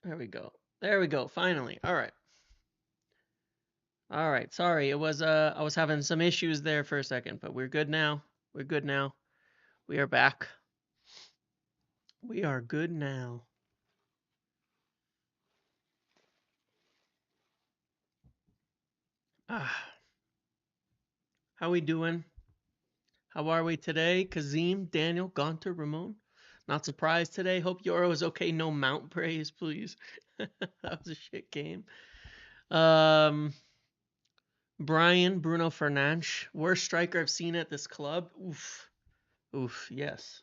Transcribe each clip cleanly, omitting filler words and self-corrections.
There we go. There we go. Finally. All right. All right. Sorry, it was I was having some issues there for a second, but we're good now. We're good now. We are back. We are good now. Ah, how we doing? How are we today? Kazim, Daniel, Gunter, Ramon. Not surprised today. Hope Yoro is okay. No mount praise, please. That was a shit game. Um, Brian, Bruno Fernandes, worst striker I've seen at this club. Oof. Oof, yes.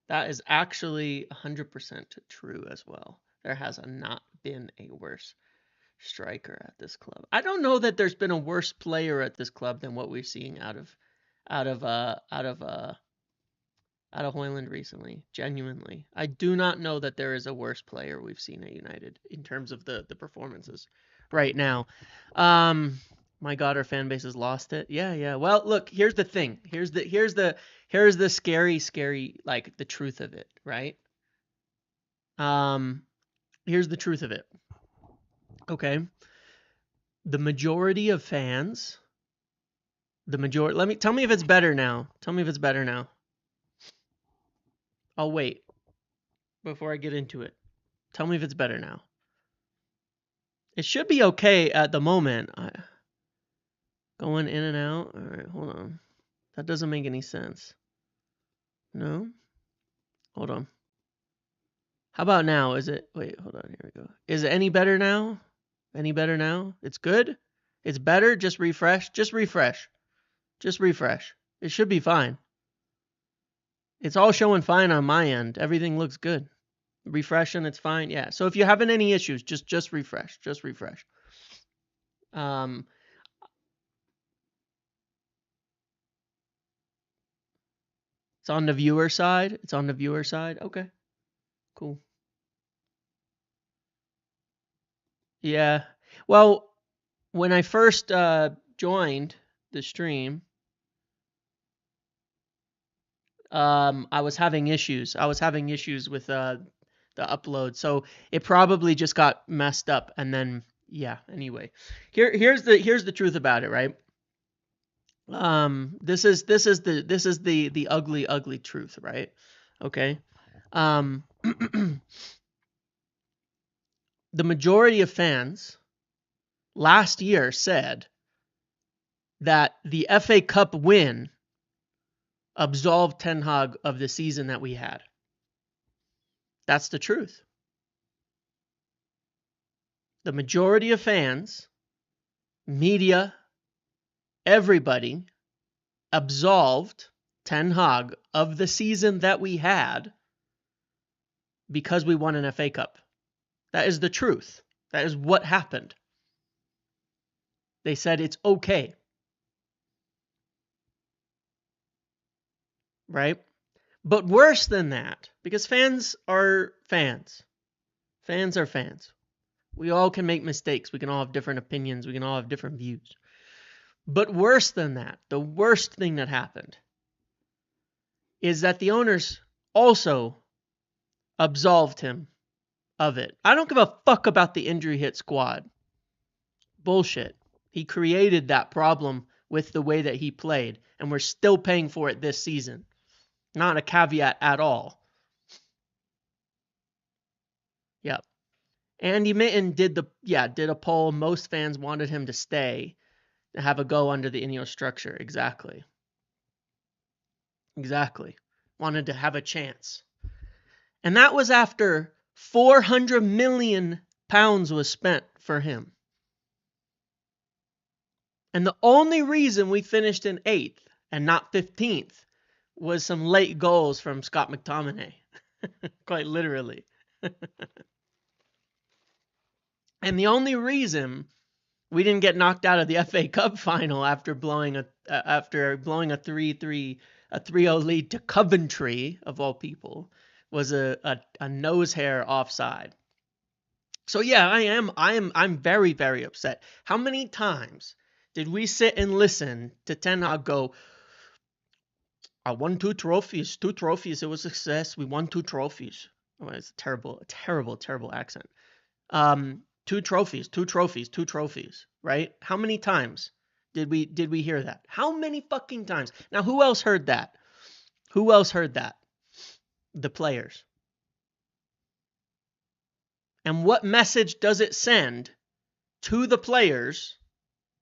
That is actually 100% true as well. There has not been a worse striker at this club. I don't know that there's been a worse player at this club than what we're seeing out of Hoyland recently. Genuinely, I do not know that there is a worse player we've seen at United in terms of the performances right now. My God, our fan base has lost it. Yeah. Well, look, here's the thing. Here's the scary like the truth of it, right? Here's the truth of it. Okay, the majority of fans, tell me if it's better now. Tell me if it's better now. I'll wait before I get into it. Tell me if it's better now. It should be okay at the moment. Going in and out. All right, hold on. That doesn't make any sense. No? Hold on. How about now? Is it? Wait, hold on. Here we go. Is it any better now? Any better now? It's good? It's better? Just refresh? Just refresh. Just refresh. It should be fine. It's all showing fine on my end. Everything looks good. Refresh and it's fine. Yeah. So if you're having any issues, just refresh. Just refresh. It's on the viewer side. It's on the viewer side. Okay. Cool. Yeah. Well, when I first joined the stream, I was having issues. I was having issues with the upload, so it probably just got messed up. And then yeah. Anyway, here's the truth about it, right? This is the ugly truth, right? Okay. Um, the majority of fans last year said that the FA Cup win absolved Ten Hag of the season that we had. That's the truth. The majority of fans, media, everybody absolved Ten Hag of the season that we had because we won an FA Cup. That is the truth. That is what happened. They said it's okay. Right? But worse than that, because fans are fans. Fans are fans. We all can make mistakes. We can all have different opinions. We can all have different views. But worse than that, the worst thing that happened is that the owners also absolved him of it. I don't give a fuck about the injury hit squad. Bullshit. He created that problem with the way that he played, and we're still paying for it this season. Not a caveat at all. Yep. Andy Mitten did a poll. Most fans wanted him to stay, to have a go under the Inos structure. Exactly. Wanted to have a chance. And that was after 400 million pounds was spent for him. And the only reason we finished in 8th and not 15th was some late goals from Scott McTominay. Quite literally. And the only reason we didn't get knocked out of the FA Cup final after blowing a 3-0 lead to Coventry, of all people, was a nose hair offside. So yeah, I'm very, very upset. How many times did we sit and listen to Ten Hag go, I won 2 trophies. It was a success. We won 2 trophies. Oh, it's a terrible accent. Two trophies, right? How many times did we hear that? How many fucking times? Now, who else heard that? Who else heard that? The players. And what message does it send to the players,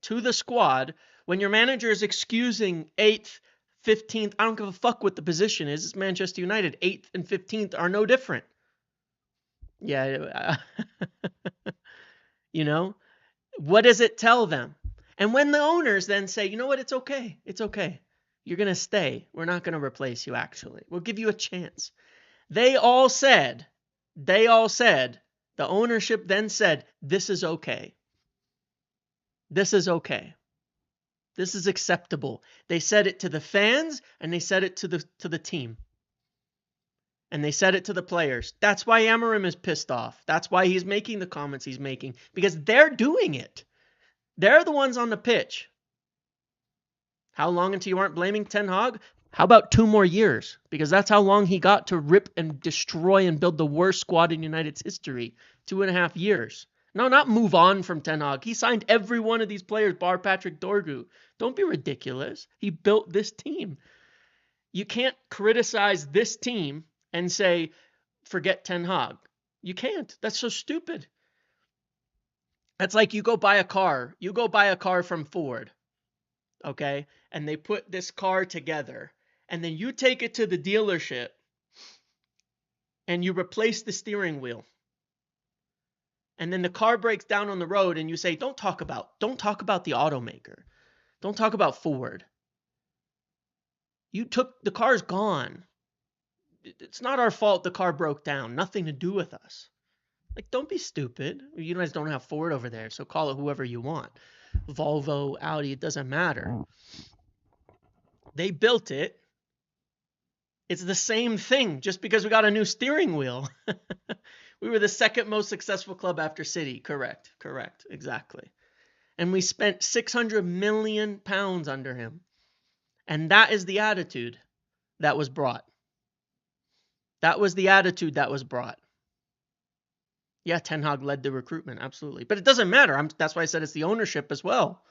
to the squad, when your manager is excusing 8th, 15th? I don't give a fuck what the position is. It's Manchester United. 8th and 15th are no different. Yeah. You know? What does it tell them? And when the owners then say, you know what, it's okay. It's okay. You're going to stay. We're not going to replace you, actually. We'll give you a chance. They all said, the ownership then said, this is okay. This is okay. This is acceptable. They said it to the fans, and they said it to the team. And they said it to the players. That's why Amorim is pissed off. That's why he's making the comments he's making, because they're doing it. They're the ones on the pitch. How long until you aren't blaming Ten Hag? How about 2 more years? Because that's how long he got to rip and destroy and build the worst squad in United's history. 2.5 years. No, not move on from Ten Hag. He signed every one of these players, bar Patrick Dorgu. Don't be ridiculous. He built this team. You can't criticize this team and say, forget Ten Hag. You can't. That's so stupid. That's like you go buy a car. You go buy a car from Ford, okay? And they put this car together. And then you take it to the dealership and you replace the steering wheel. And then the car breaks down on the road and you say, don't talk about the automaker. Don't talk about Ford. The car's gone. It's not our fault the car broke down. Nothing to do with us. Like, don't be stupid. You guys don't have Ford over there, so call it whoever you want. Volvo, Audi, it doesn't matter. They built it. It's the same thing, just because we got a new steering wheel. We were the second most successful club after City. Correct, exactly. And we spent £600 million under him. And that is the attitude that was brought. That was the attitude that was brought. Yeah, Ten Hag led the recruitment, absolutely. But it doesn't matter. That's why I said it's the ownership as well.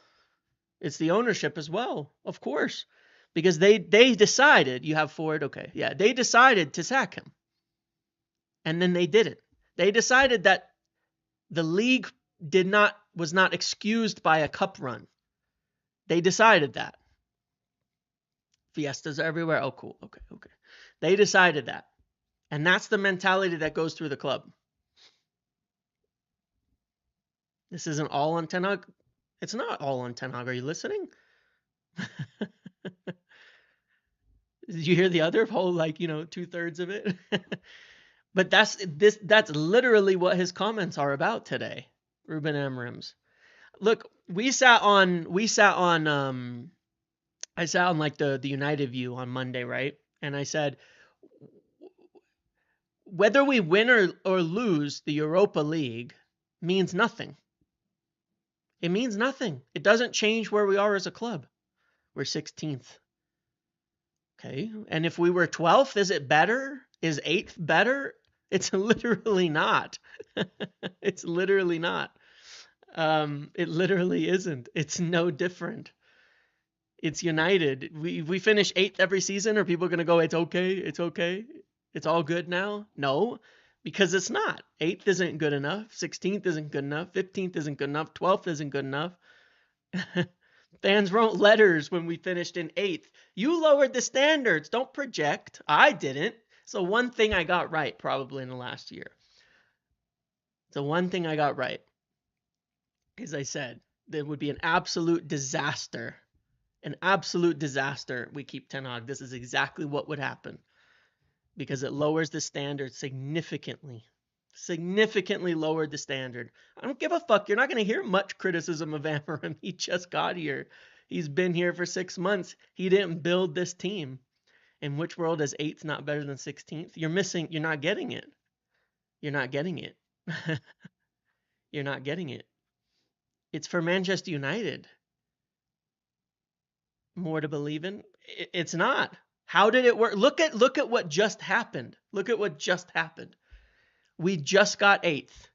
It's the ownership as well, of course. Because they decided, you have Ford, okay. Yeah, they decided to sack him. And then they did it. They decided that the league was not excused by a cup run. They decided that. Fiestas are everywhere. Oh, cool. Okay. They decided that. And that's the mentality that goes through the club. This isn't all on Ten Hag. It's not all on Ten Hag. Are you listening? Did you hear the other whole, 2/3 of it? But that's literally what his comments are about today. Ruben Amorim's. Look, I sat on the United View on Monday, right? And I said, whether we win or lose the Europa League means nothing. It means nothing. It doesn't change where we are as a club. We're 16th. Okay. And if we were 12th, is it better? Is 8th better? It's literally not. It's literally not. It literally isn't. It's no different. It's United. We finish 8th every season. Are people going to go, it's okay, it's all good now? No, because it's not. 8th isn't good enough. 16th isn't good enough. 15th isn't good enough. 12th isn't good enough. Fans wrote letters when we finished in 8th. You lowered the standards. Don't project. I didn't. So one thing I got right probably in the last year. The one thing I got right is I said there would be an absolute disaster. An absolute disaster. We keep Ten Hag. This is exactly what would happen. Because it lowers the standard significantly. Significantly lowered the standard. I don't give a fuck. You're not going to hear much criticism of Amorim. He just got here. He's been here for 6 months. He didn't build this team. In which world is 8th not better than 16th? You're not getting it. You're not getting it. You're not getting it. It's for Manchester United. More to believe in? It's not. How did it work? Look at what just happened. Look at what just happened. We just got 8th.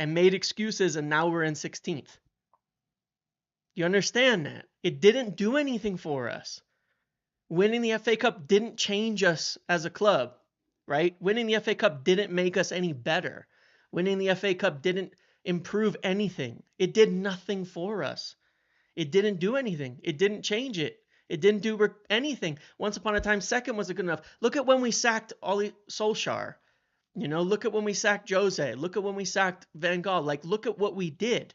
and made excuses, and now we're in 16th. You understand that? It didn't do anything for us. Winning the FA Cup didn't change us as a club, right? Winning the FA Cup didn't make us any better. Winning the FA Cup didn't improve anything. It did nothing for us. It didn't do anything. It didn't change it. It didn't do anything. Once upon a time, second wasn't good enough. Look at when we sacked Ole Solskjaer. You know, look at when we sacked Jose. Look at when we sacked Van Gaal. Like, look at what we did.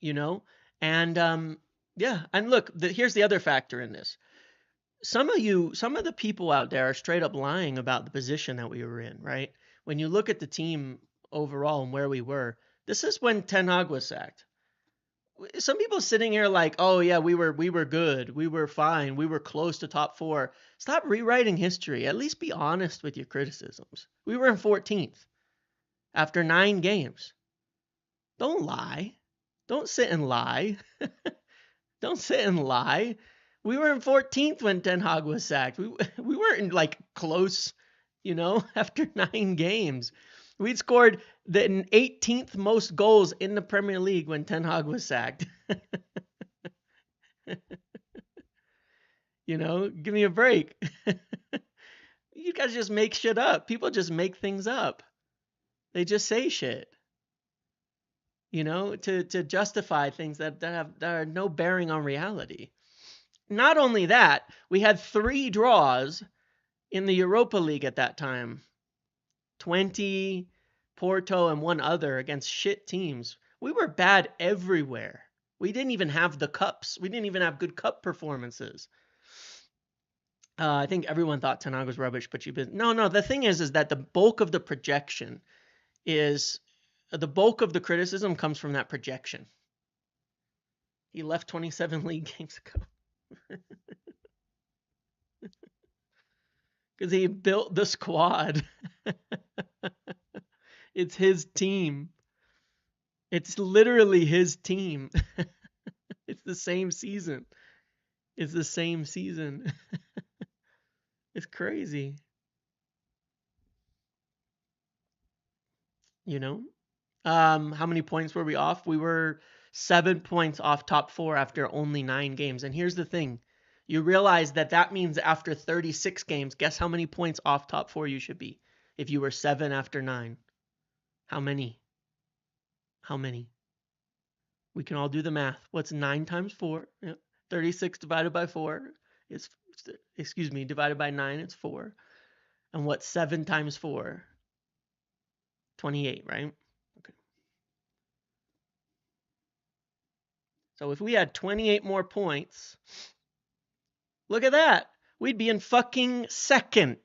You know? And, yeah. And look, here's the other factor in this. Some of the people out there are straight up lying about the position that we were in, right? When you look at the team overall and where we were, this is when Ten Hag was sacked. Some people sitting here like, oh yeah, we were good, we were fine, we were close to top 4. Stop rewriting history. At least be honest with your criticisms. We were in 14th after 9 games. Don't lie. Don't sit and lie. Don't sit and lie. We were in 14th when Ten Hag was sacked. We weren't like close, you know, after 9 games. We'd scored the 18th most goals in the Premier League when Ten Hag was sacked. You know, give me a break. You guys just make shit up. People just make things up. They just say shit. You know, to justify things that are no bearing on reality. Not only that, we had 3 draws in the Europa League at that time. 20, Porto, and 1 other against shit teams. We were bad everywhere. We didn't even have the cups. We didn't even have good cup performances. I think everyone thought Ten Hag was rubbish, but no. The thing is that the bulk of the projection is the bulk of the criticism comes from that projection. He left 27 league games ago. Because he built the squad. It's his team. It's literally his team. It's the same season. It's the same season. It's crazy. You know? How many points were we off? We were 7 points off top 4 after only 9 games. And here's the thing. You realize that means after 36 games, guess how many points off top 4 you should be? If you were 7 after 9. How many? How many? We can all do the math. What's 9 times 4? Yep. 36 divided by 4 is, divided by 9, it's 4. And what's 7 times 4? 28, right? Okay. So if we had 28 more points, look at that. We'd be in fucking second.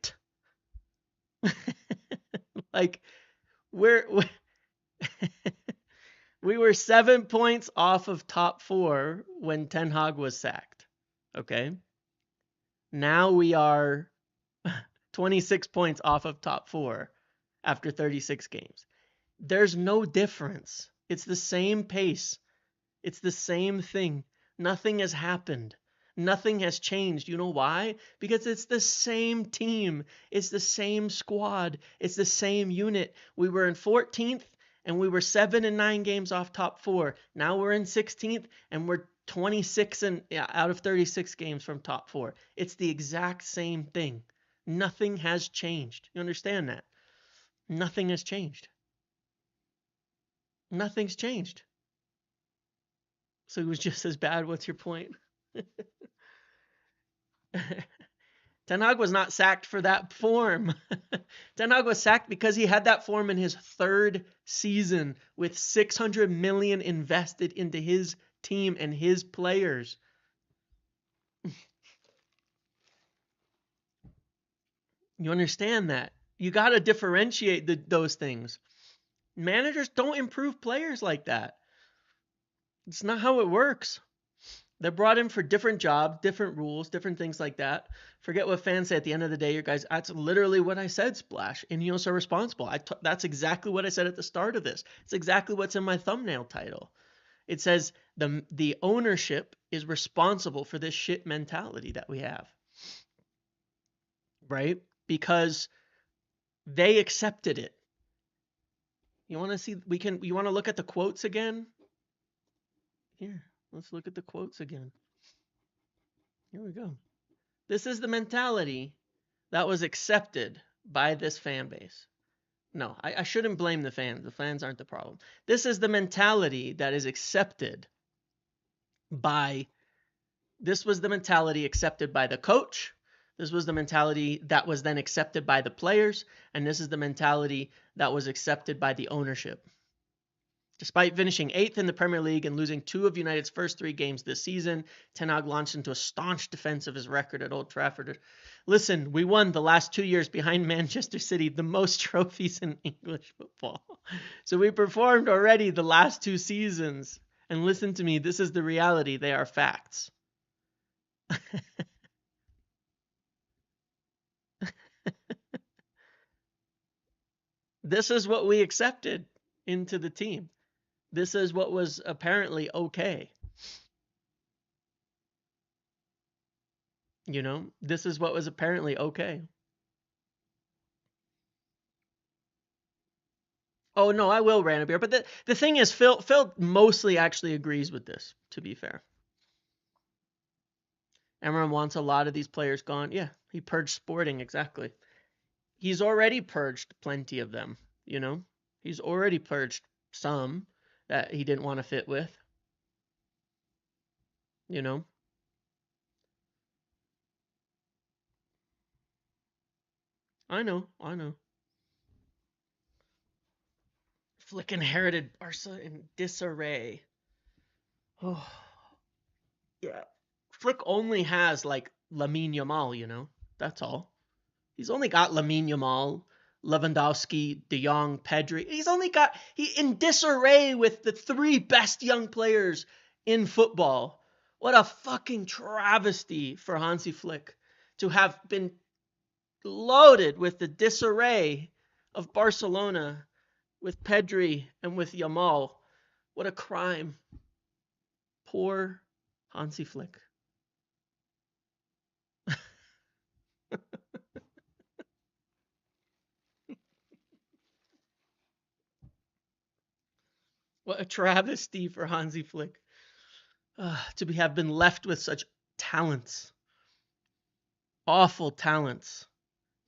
Like, we were 7 points off of top 4 when Ten Hag was sacked. Okay? Now we are 26 points off of top 4 after 36 games. There's no difference. It's the same pace. It's the same thing. Nothing has happened. Nothing has changed. You know why? Because it's the same team. It's the same squad. It's the same unit. We were in 14th and we were 7 and 9 games off top 4. Now we're in 16th and we're 26 out of 36 games from top 4. It's the exact same thing. Nothing has changed. You understand that? Nothing has changed. Nothing's changed. So it was just as bad. What's your point? Ten Hag was not sacked for that form. Ten Hag was sacked because he had that form in his 3rd season with 600 million invested into his team and his players. You understand that? You got to differentiate those things. Managers don't improve players like that. It's not how it works. They're brought in for different jobs, different rules, different things like that. Forget what fans say at the end of the day, you guys. That's literally what I said, Splash. Ineos are responsible. That's exactly what I said at the start of this. It's exactly what's in my thumbnail title. It says the ownership is responsible for this shit mentality that we have. Right? Because they accepted it. You want to see? You want to look at the quotes again? Here, let's look at the quotes again. Here we go. This is the mentality that was accepted by this fan base. No, I shouldn't blame the fans. The fans aren't the problem. This is the mentality that is accepted by. This was the mentality accepted by the coach. This was the mentality that was then accepted by the players. And this is the mentality that was accepted by the ownership. Despite finishing 8th in the Premier League and losing 2 of United's first 3 games this season, Ten Hag launched into a staunch defense of his record at Old Trafford. Listen, we won the last 2 years behind Manchester City, the most trophies in English football. So we performed already the last 2 seasons. And listen to me, this is the reality. They are facts. This is what we accepted into the team. This is what was apparently okay. You know, this is what was apparently okay. Oh, no, I will rant a beer. But the thing is, Phil mostly actually agrees with this, to be fair. Amarim wants a lot of these players gone. Yeah, he purged Sporting, exactly. He's already purged plenty of them, you know? He's already purged some that he didn't want to fit with, you know? I know. Flick inherited Barca in disarray. Oh, yeah. Flick only has, like, Lamine Yamal, you know? That's all. He's only got Lamine Yamal, Lewandowski, De Jong, Pedri. He's only got in disarray with the 3 best young players in football. What a fucking travesty for Hansi Flick to have been loaded with the disarray of Barcelona with Pedri and with Yamal. What a crime. Poor Hansi Flick. What a travesty for Hansi Flick to have been left with such talents. Awful talents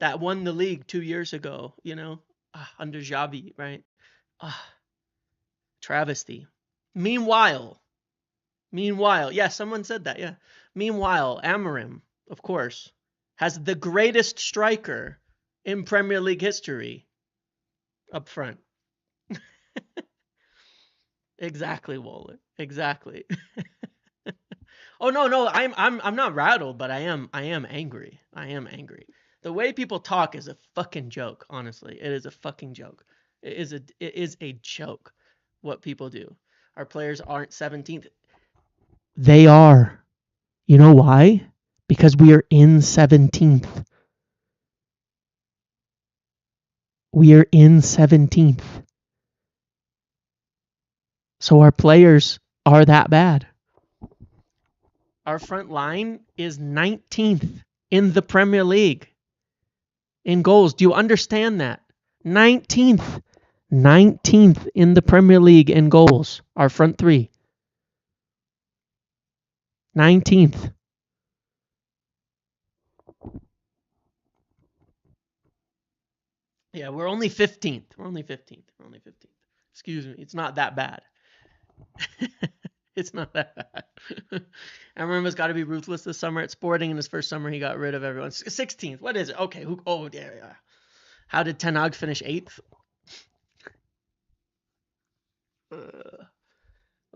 that won the league 2 years ago, you know, under Xavi, right? Travesty. Meanwhile, yeah, someone said that, yeah. Meanwhile, Amarim, of course, has the greatest striker in Premier League history up front. Exactly, Waller. Exactly. Oh no, I'm not rattled, but I am angry. I am angry. The way people talk is a fucking joke, honestly. It is a fucking joke. It is a joke what people do. Our players aren't 17th. They are. You know why? Because we are in 17th. We are in 17th. So our players are that bad. Our front line is 19th in the Premier League in goals. Do you understand that? 19th. 19th in the Premier League in goals. Our front 3. 19th. Yeah, we're only 15th. We're only 15th. Excuse me. It's not that bad. It's not that bad. Amarim's got to be ruthless this summer at Sporting. In his first summer, he got rid of everyone. 16th. What is it? Okay. Yeah. How did Ten Hag finish 8th? Oh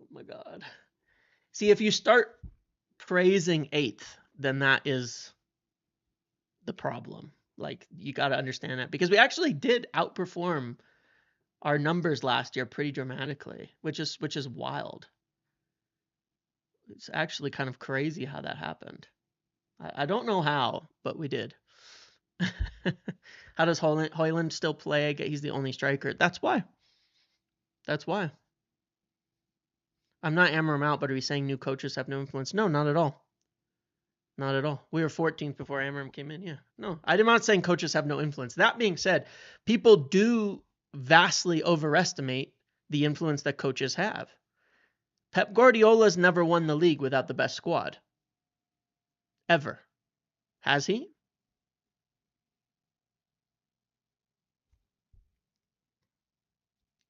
my God. See, if you start praising 8th, then that is the problem. Like, you got to understand that, because we actually did outperform our numbers last year pretty dramatically, which is wild. It's actually kind of crazy how that happened. I don't know how, but we did. How does Højlund still play? He's the only striker. That's why. I'm not Amarim out, but are we saying new coaches have no influence? No, not at all. Not at all. We were 14th before Amarim came in. Yeah. No, I'm not saying coaches have no influence. That being said, people do vastly overestimate the influence that coaches have. Pep Guardiola's never won the league without the best squad. Ever. Has he?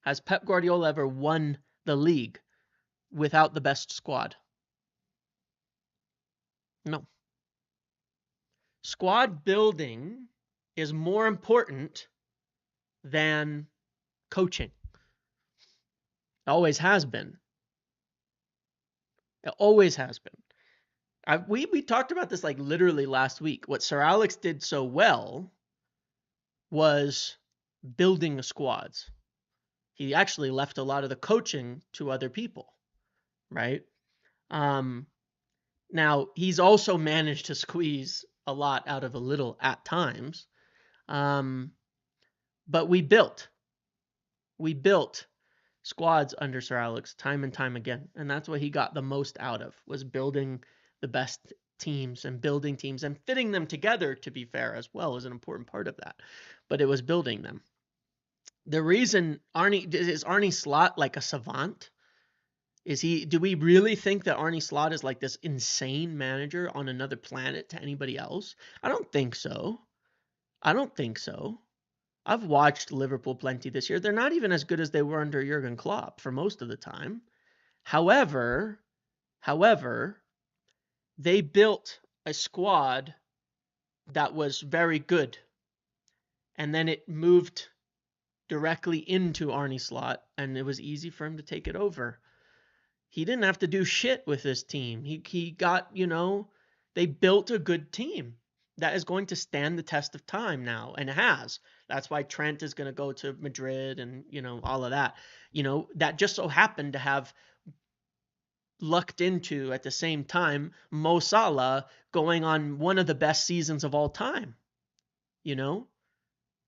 Has Pep Guardiola ever won the league without the best squad? No. Squad building is more important than coaching. It always has been. It always has been. We talked about this like literally last week. What Sir Alex did so well was building the squads. He actually left a lot of the coaching to other people, right? Now, he's also managed to squeeze a lot out of a little at times. But we built squads under Sir Alex time and time again. And that's what he got the most out of, was building the best teams and building teams and fitting them together, to be fair, as well, is an important part of that. But it was building them. The reason is Arne Slot like a savant? Do we really think that Arne Slot is like this insane manager on another planet to anybody else? I don't think so. I've watched Liverpool plenty this year. They're not even as good as they were under Jurgen Klopp for most of the time. However, they built a squad that was very good. And then it moved directly into Arne Slot, and it was easy for him to take it over. He didn't have to do shit with this team. He got, they built a good team that is going to stand the test of time now, and it has. That's why Trent is going to go to Madrid and, all of that. That just so happened to have lucked into, at the same time, Mo Salah going on one of the best seasons of all time.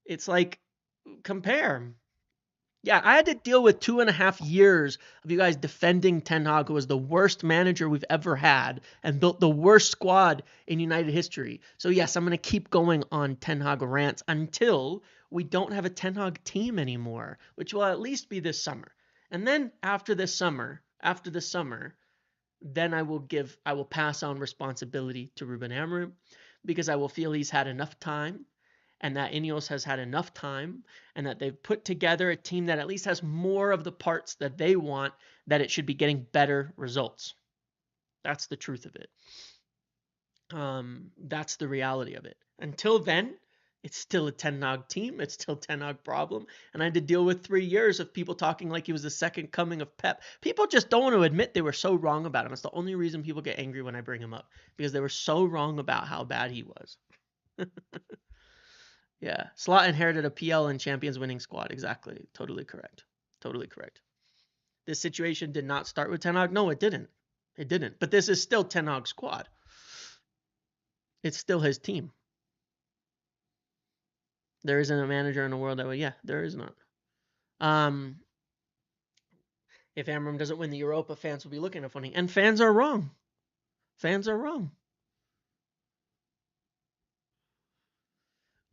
It's like, compare. Yeah, I had to deal with 2.5 years of you guys defending Ten Hag, who was the worst manager we've ever had and built the worst squad in United history. So yes, I'm going to keep going on Ten Hag rants until we don't have a Ten Hag team anymore, which will at least be this summer. And then after the summer, then I will pass on responsibility to Ruben Amorim, because I will feel he's had enough time, and that Ineos has had enough time, and that they've put together a team that at least has more of the parts that they want, that it should be getting better results. That's the truth of it. That's the reality of it. Until then, it's still a Ten Hag team. It's still Ten Hag problem. And I had to deal with 3 years of people talking like he was the second coming of Pep. People just don't want to admit they were so wrong about him. It's the only reason people get angry when I bring him up, because they were so wrong about how bad he was. Yeah, Slot inherited a PL and Champions winning squad. Exactly. Totally correct. This situation did not start with Ten Hag. No, it didn't. But this is still Ten Hag's squad. It's still his team. There isn't a manager in the world that way. Yeah, there is not. If Amorim doesn't win the Europa, fans will be looking at funny. And fans are wrong.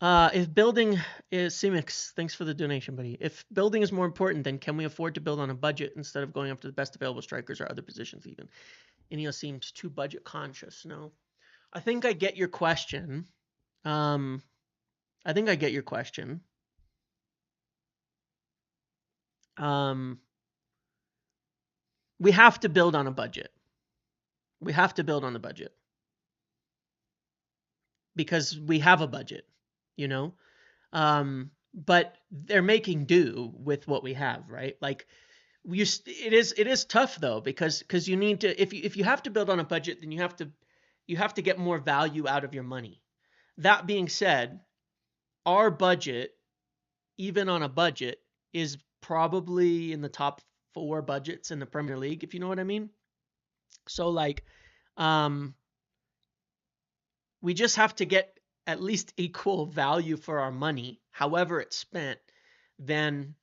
If building is Simix, thanks for the donation, buddy. If building is more important, then can we afford to build on a budget instead of going after the best available strikers or other positions even? Ineos seems too budget conscious. No, I think I get your question. We have to build on a budget. Because we have a budget, but they're making do with what we have, right? Like, it is tough though, because you need to, if you have to build on a budget, then you have to get more value out of your money. That being said, our budget, even on a budget, is probably in the top 4 budgets in the Premier League, if you know what I mean. So like, we just have to get at least equal value for our money, however it's spent, than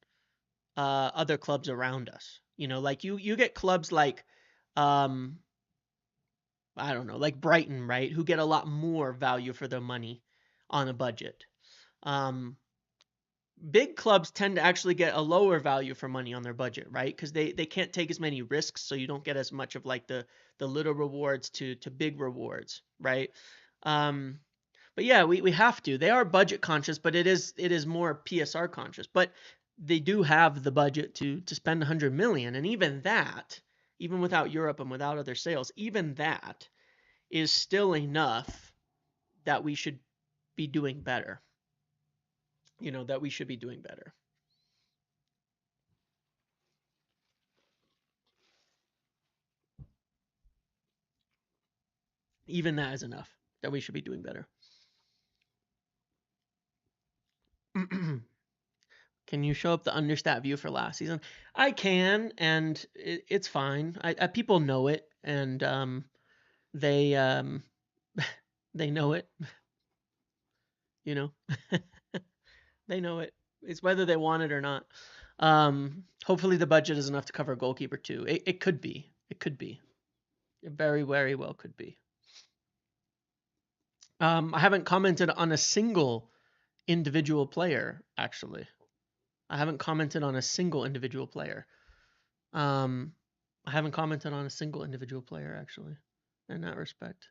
other clubs around us. Like you get clubs like, I don't know, like Brighton, right, who get a lot more value for their money on a budget. big clubs tend to actually get a lower value for money on their budget, right? Because they can't take as many risks, so you don't get as much of like the little rewards to big rewards, right? Um, but yeah, we have to. They are budget conscious, but it is more PSR conscious. But they do have the budget to spend 100 million, and even that, even without Europe and without other sales, even that is still enough that we should be doing better. You know, that we should be doing better. Even that is enough that we should be doing better. Can you show up the understat view for last season? I can, and it's fine. People know it, and they they know it. You know, they know it. It's whether they want it or not. Hopefully the budget is enough to cover a goalkeeper too. It could be. It could be. It very, very well could be. I haven't commented on a single individual player, actually. I haven't commented on a single individual player. I haven't commented on a single individual player, actually, in that respect.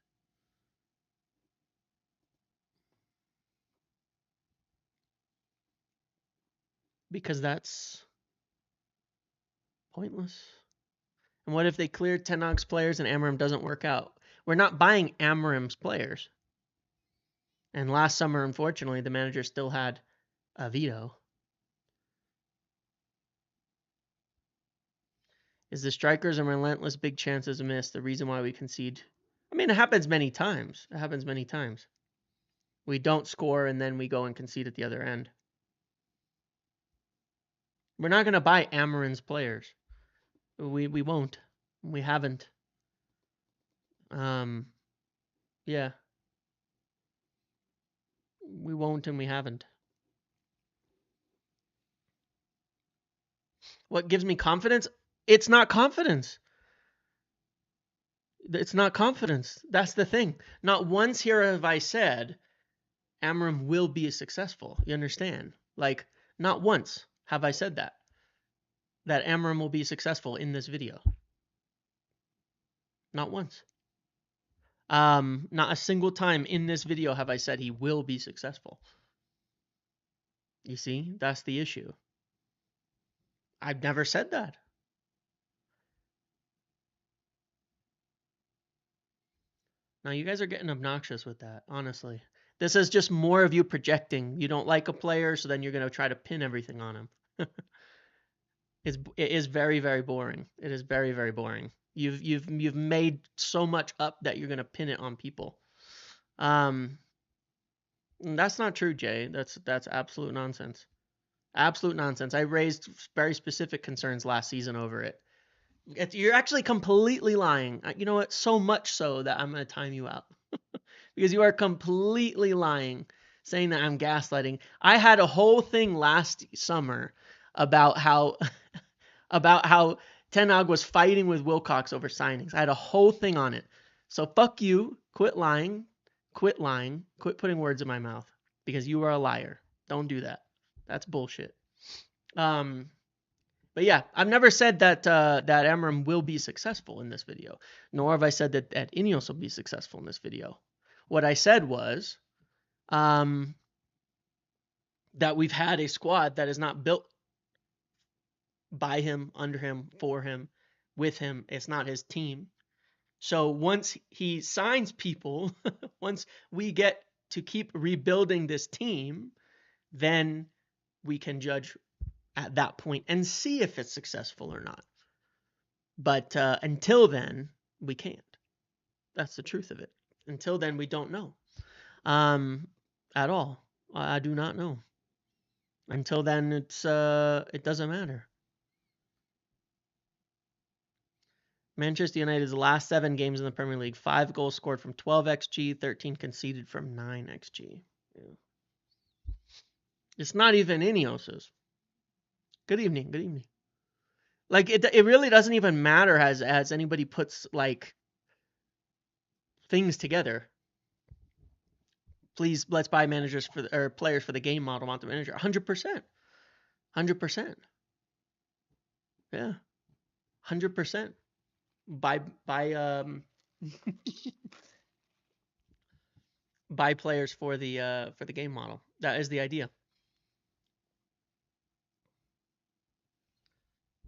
Because that's pointless. And what if they clear Ten Hag's players and Amarim doesn't work out? We're not buying Amarim's players. And last summer, unfortunately, the manager still had a veto. Is the strikers and relentless big chances missed the reason why we concede? I mean, it happens many times. It happens many times. We don't score and then we go and concede at the other end. We're not going to buy Amarin's players. We won't. We haven't. Yeah. We won't and we haven't. What gives me confidence? It's not confidence. It's not confidence. That's the thing. Not once here have I said Amarim will be successful. You understand? Like, not once have I said that Amarim will be successful in this video. Not once. Not a single time in this video have I said he will be successful. You see, that's the issue. I've never said that. Now you guys are getting obnoxious with that, honestly. This is just more of you projecting. You don't like a player, so then you're going to try to pin everything on him. It is very, very boring. It is very, very boring. You've made so much up that you're going to pin it on people. That's not true, Jay. That's absolute nonsense. Absolute nonsense. I raised very specific concerns last season over it. You're actually completely lying. You know what? So much so that I'm going to time you out. Because you are completely lying, saying that I'm gaslighting. I had a whole thing last summer about how Ten Hag was fighting with Wilcox over signings. I had a whole thing on it. So fuck you. Quit lying. Quit lying. Quit putting words in my mouth. Because you are a liar. Don't do that. That's bullshit. But yeah, I've never said that Amarim will be successful in this video. Nor have I said that Inos will be successful in this video. What I said was that we've had a squad that is not built by him, under him, for him, with him. It's not his team. So once he signs people, once we get to keep rebuilding this team, then we can judge at that point and see if it's successful or not. But until then, we can't. That's the truth of it. Until then, we don't know. At all. I do not know. Until then, it doesn't matter. Manchester United's last 7 games in the Premier League, 5 goals scored from 12 xG, 13 conceded from 9 xG. Yeah. It's not even Ineos's. Good evening. Good evening. Like it really doesn't even matter as anybody puts like things together. Please, let's buy managers or players for the game model, not the manager. 100%. 100%. Yeah, 100%. Buy buy players for the game model. That is the idea.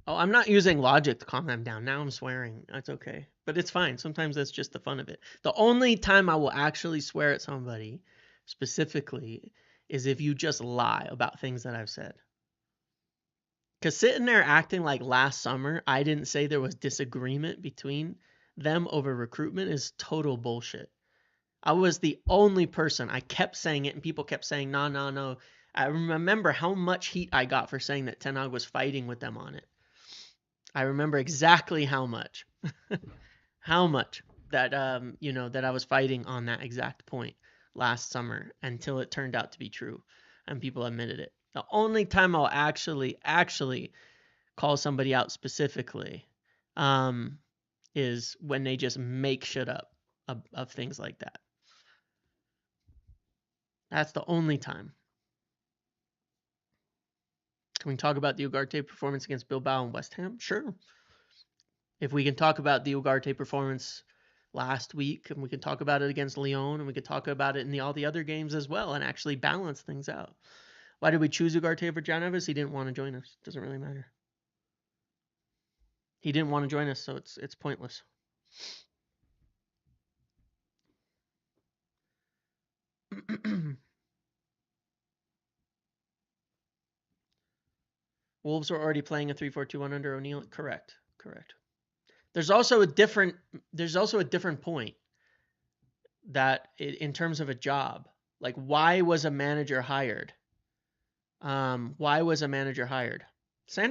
Oh, I'm not using logic to calm them down. Now I'm swearing. That's okay. But it's fine. Sometimes that's just the fun of it. The only time I will actually swear at somebody specifically is if you just lie about things that I've said. Because sitting there acting like last summer I didn't say there was disagreement between them over recruitment is total bullshit. I was the only person. I kept saying it, and people kept saying, no, no, no. I remember how much heat I got for saying that Ten Hag was fighting with them on it. I remember exactly how much. How much that that I was fighting on that exact point last summer until it turned out to be true and people admitted it. The only time I'll actually call somebody out specifically is when they just make shit up of things like that. That's the only time. Can we talk about the Ugarte performance against Bilbao and West Ham? Sure. If we can talk about the Ugarte performance last week, and we can talk about it against Lyon, and we could talk about it in all the other games as well, and actually balance things out. Why did we choose Ugarte over Jan Neves? He didn't want to join us. Doesn't really matter. He didn't want to join us, so it's pointless. Wolves were already playing a 3-4-2-1 under O'Neill. Correct. There's also a different point that in terms of a job, like why was a manager hired? Sander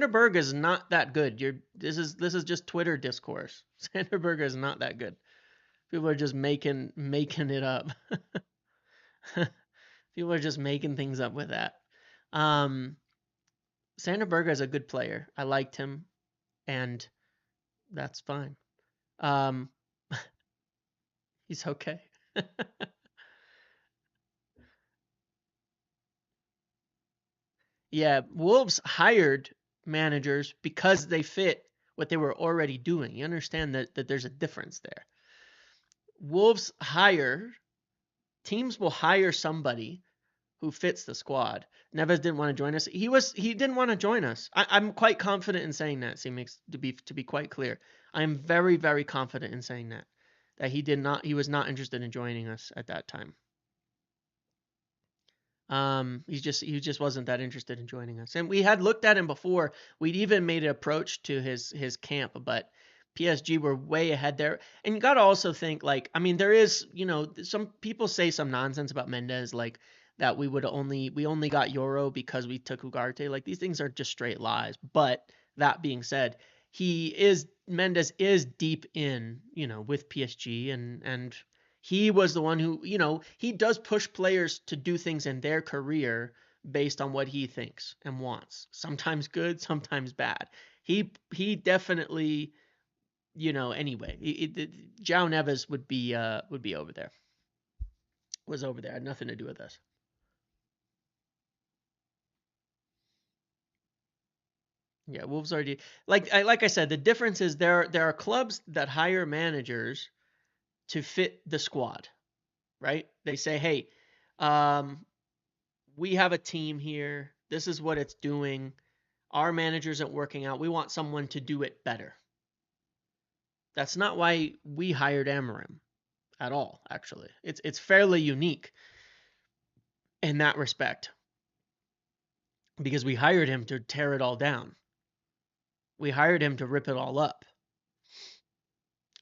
Berge is not that good. This is just Twitter discourse. Sander Berge is not that good. People are just making it up. People are just making things up with that. Sander Berge is a good player. I liked him, and that's fine. He's okay. Yeah, Wolves hired managers because they fit what they were already doing. You understand that there's a difference there. Wolves teams will hire somebody who fits the squad. Neves didn't want to join us. He didn't want to join us. I'm quite confident in saying that. To be quite clear, I'm very, very confident in saying that he was not interested in joining us at that time. He just wasn't that interested in joining us. And we had looked at him before. We'd even made an approach to his camp, but PSG were way ahead there. And you got to also think, like, I mean, there is, some people say some nonsense about Mendes, like that we only got Euro because we took Ugarte. Like, these things are just straight lies. But that being said, Mendes is deep in, with PSG, and he was the one who, he does push players to do things in their career based on what he thinks and wants. Sometimes good, sometimes bad. He definitely, anyway, João Neves would be over there. Was over there. Had nothing to do with us. Yeah, Wolves already like I said, the difference is there are clubs that hire managers to fit the squad, right? They say, "Hey, we have a team here. This is what it's doing. Our manager isn't working out. We want someone to do it better." That's not why we hired Amorim at all, actually. It's fairly unique in that respect because we hired him to tear it all down. We hired him to rip it all up.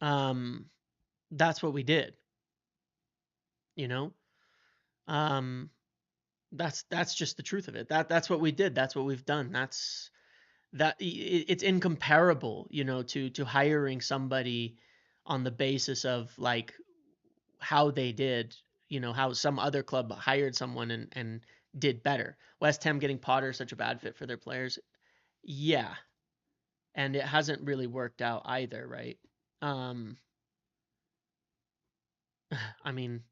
That's what we did. That's just the truth of it. That's what we did. That's what we've done. It's incomparable, to hiring somebody on the basis of like how they did, how some other club hired someone and did better. West Ham getting Potter such a bad fit for their players. Yeah. And it hasn't really worked out either, right? I mean,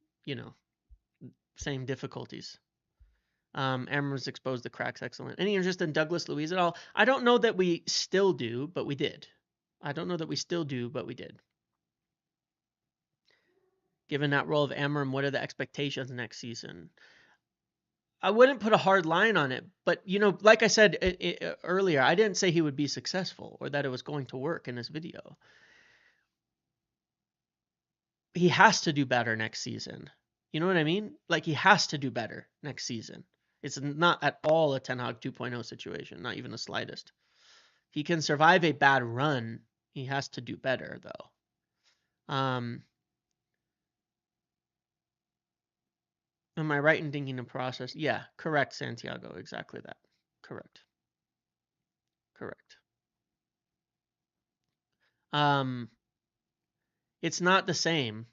same difficulties. Amram's exposed the cracks. Excellent. Any interest in Douglas Luiz at all? I don't know that we still do, but we did. I don't know that we still do, but we did. Given that role of Amram, what are the expectations next season? I wouldn't put a hard line on it, but like I said earlier, I didn't say he would be successful or that it was going to work in this video. He has to do better next season. You know what I mean? Like, he has to do better next season. It's not at all a Ten Hag 2.0 situation, not even the slightest. He can survive a bad run. He has to do better, though. Am I right in thinking the process? Yeah, correct, Santiago. Exactly that. Correct. It's not the same.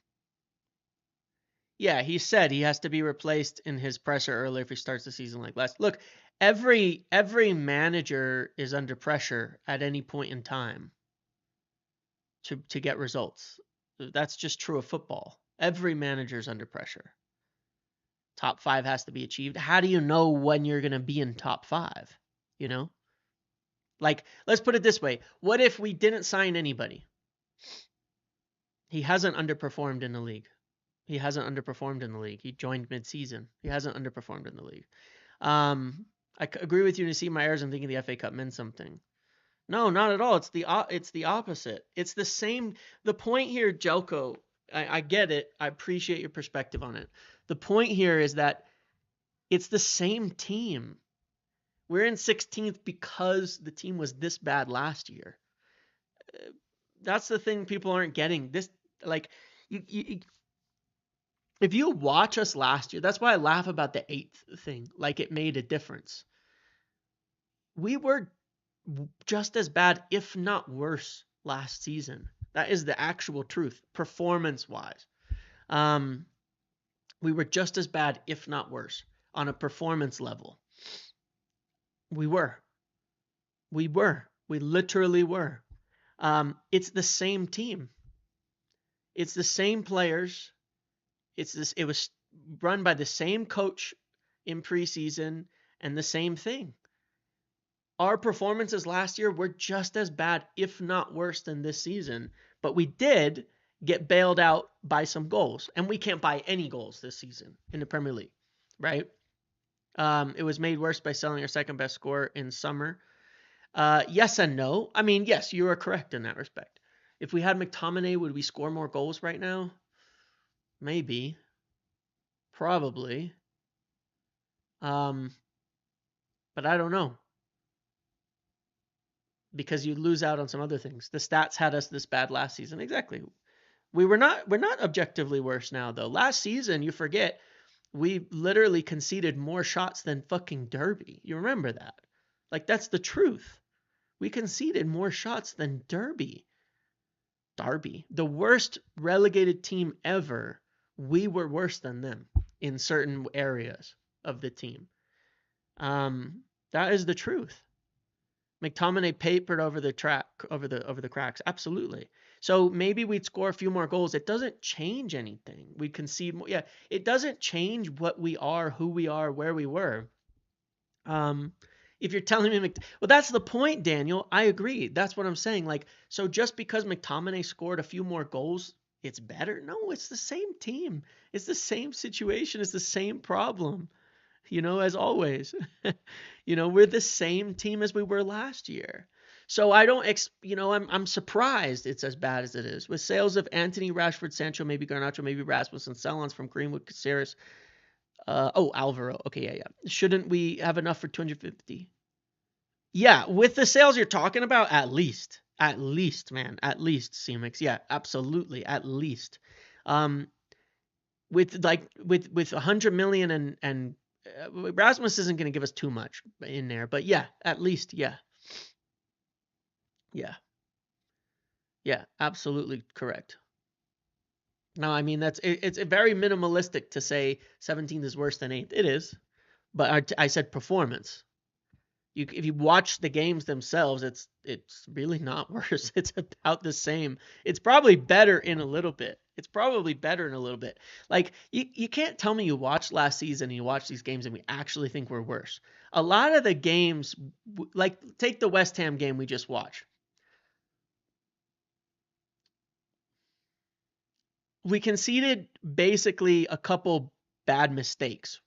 Yeah, he said he has to be replaced in his presser early if he starts the season like last. Look, every manager is under pressure at any point in time to get results. That's just true of football. Every manager is under pressure. Top 5 has to be achieved. How do you know when you're going to be in top 5? Like, let's put it this way. What if we didn't sign anybody? He hasn't underperformed in the league. He joined mid-season. He hasn't underperformed in the league. I agree with you to see my errors and thinking the FA Cup meant something. No, not at all. It's the opposite. It's the same. The point here, Jelko, I get it. I appreciate your perspective on it. The point here is that it's the same team. We're in 16th because the team was this bad last year. That's the thing people aren't getting. This, like, if you watch us last year, that's why I laugh about the 8th thing. Like, it made a difference. We were just as bad, if not worse, last season. That is the actual truth, performance-wise. We were just as bad, if not worse, on a performance level. We were. We literally were. It's the same team. It's the same players. It was run by the same coach in preseason and the same thing. Our performances last year were just as bad, if not worse, than this season. But we did get bailed out by some goals. And we can't buy any goals this season in the Premier League, right? It was made worse by selling our second best scorer in summer. Yes and no. I mean, yes, you are correct in that respect. If we had McTominay, would we score more goals right now? Maybe. Probably. But I don't know. Because you lose out on some other things. The stats had us this bad last season. Exactly. We're not objectively worse now, though. Last season, you forget, we literally conceded more shots than fucking Derby. You remember that? Like, that's the truth. We conceded more shots than Derby. The worst relegated team ever. We were worse than them in certain areas of the team. That is the truth. McTominay papered over the cracks. Absolutely. So maybe we'd score a few more goals. It doesn't change anything. We concede more. Yeah, it doesn't change what we are, who we are, where we were. If you're telling me, well, that's the point, Daniel. I agree. That's what I'm saying. Like, so just because McTominay scored a few more goals, it's better? No, it's the same team. It's the same situation. It's the same problem. As always, we're the same team as we were last year. So I don't, I'm surprised it's as bad as it is. With sales of Anthony, Rashford, Sancho, maybe Garnacho, maybe Rasmussen, sell-ons from Greenwood, Caceres. Alvaro. Okay, yeah. Shouldn't we have enough for 250? Yeah, with the sales you're talking about, at least, man, at least, C-Mix. Yeah, absolutely, at least. With 100 million and Rasmus isn't going to give us too much in there, but yeah, at least, yeah. Yeah, absolutely correct. No, I mean, it's very minimalistic to say 17th is worse than 8th. It is, but I said performance. If you watch the games themselves, it's really not worse. It's about the same. It's probably better in a little bit. It's probably better in a little bit. Like you can't tell me you watched last season and you watch these games and we actually think we're worse. A lot of the games, like take the West Ham game we just watched. We conceded basically a couple bad mistakes,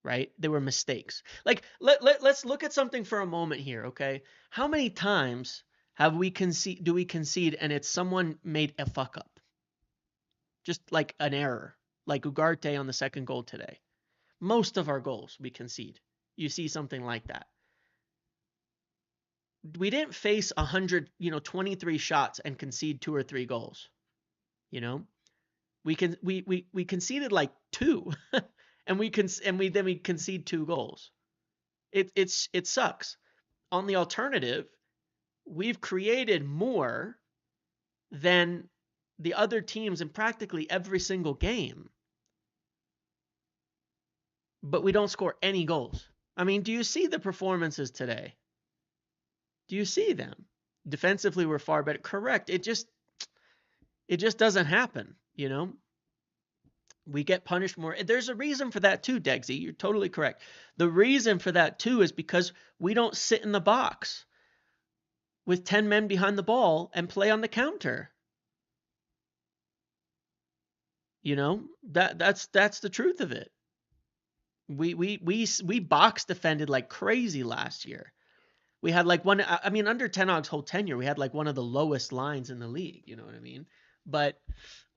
right? They were mistakes. Like let's look at something for a moment here, okay? How many times do we concede and it's someone made a fuck up? Just like an error, like Ugarte on the second goal today. Most of our goals we concede. You see something like that. We didn't face 100, 23 shots and concede 2 or 3 goals. You know? We conceded like 2 and we concede 2 goals. It sucks. On the alternative, we've created more than the other teams in practically every single game. But we don't score any goals. I mean, do you see the performances today? Do you see them? Defensively, we're far better. Correct. It just doesn't happen, We get punished more. There's a reason for that too, Degsy. You're totally correct. The reason for that too is because we don't sit in the box with 10 men behind the ball and play on the counter. That's the truth of it. We box defended like crazy last year. We had like under Ten Hag's whole tenure, we had like one of the lowest lines in the league, you know what I mean? But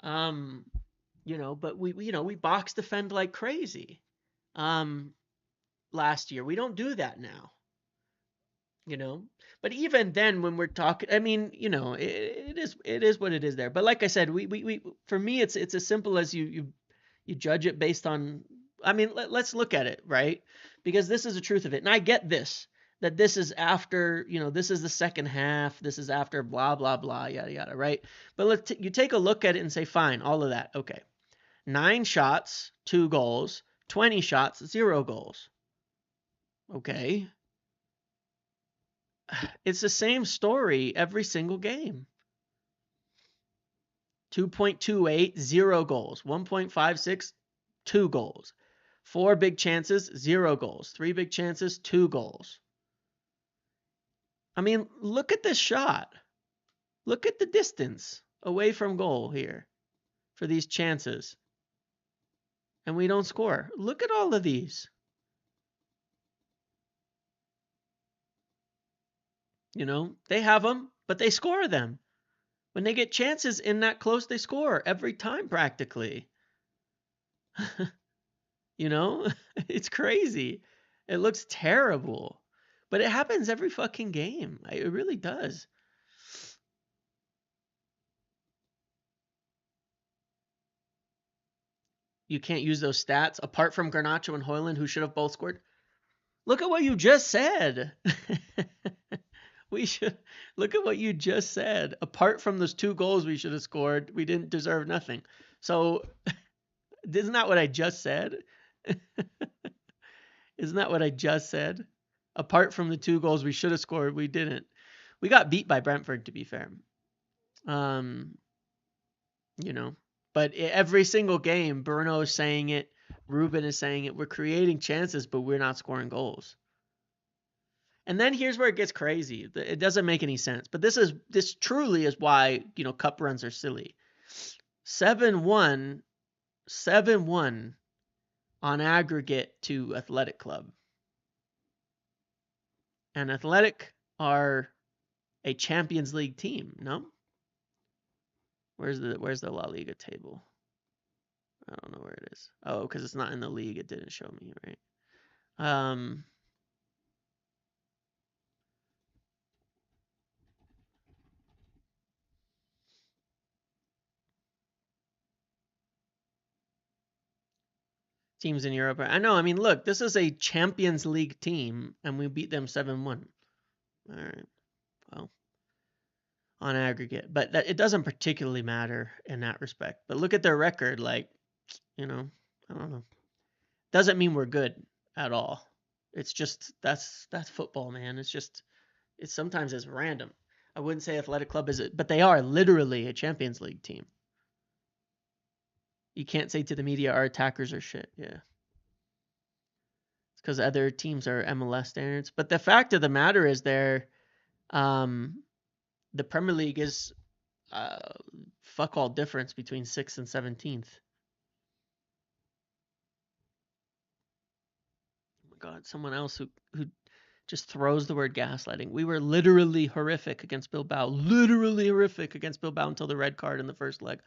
but we box defend like crazy. Last year. We don't do that now. But even then when we're talking, I mean, it is what it is there. But like I said, we for me it's as simple as you judge it based on, I mean, let's look at it, right? Because this is the truth of it. And I get this, that this is after, this is the second half, this is after blah, blah, blah, yada, yada, right? But you take a look at it and say, fine, all of that. Okay. 9 shots, 2 goals, 20 shots, 0 goals. Okay. It's the same story every single game. 2.28, 0 goals. 1.56, 2 goals. 4 big chances, 0 goals. 3 big chances, 2 goals. I mean, look at this shot. Look at the distance away from goal here for these chances. And we don't score. Look at all of these. They have them, but they score them. When they get chances in that close, they score every time practically. It's crazy. It looks terrible, but it happens every fucking game. It really does. You can't use those stats apart from Garnacho and Højlund, who should have both scored. Look at what you just said. We should look at what you just said. Apart from those 2 goals we should have scored, we didn't deserve nothing. So, isn't that what I just said? Isn't that what I just said? Apart from the 2 goals we should have scored, we didn't. We got beat by Brentford, to be fair. But every single game, Bruno is saying it, Ruben is saying it. We're creating chances, but we're not scoring goals. And then here's where it gets crazy. It doesn't make any sense. But this truly is why, cup runs are silly. 7-1 on aggregate to Athletic Club. And Athletic are a Champions League team, no? Where's the La Liga table? I don't know where it is. Oh, because it's not in the league. It didn't show me, right? Teams in Europe. I know. I mean, look, this is a Champions League team, and we beat them 7-1. All right. Well, on aggregate. But it doesn't particularly matter in that respect. But look at their record. Like, I don't know. Doesn't mean we're good at all. It's just that's football, man. It's sometimes it's random. I wouldn't say Athletic Club is it, but they are literally a Champions League team. You can't say to the media our attackers are shit. Yeah. It's because other teams are MLS standards. But the fact of the matter is the Premier League is fuck all difference between 6th and 17th. Oh my God, someone else who just throws the word gaslighting. We were literally horrific against Bilbao. Literally horrific against Bilbao until the red card in the first leg.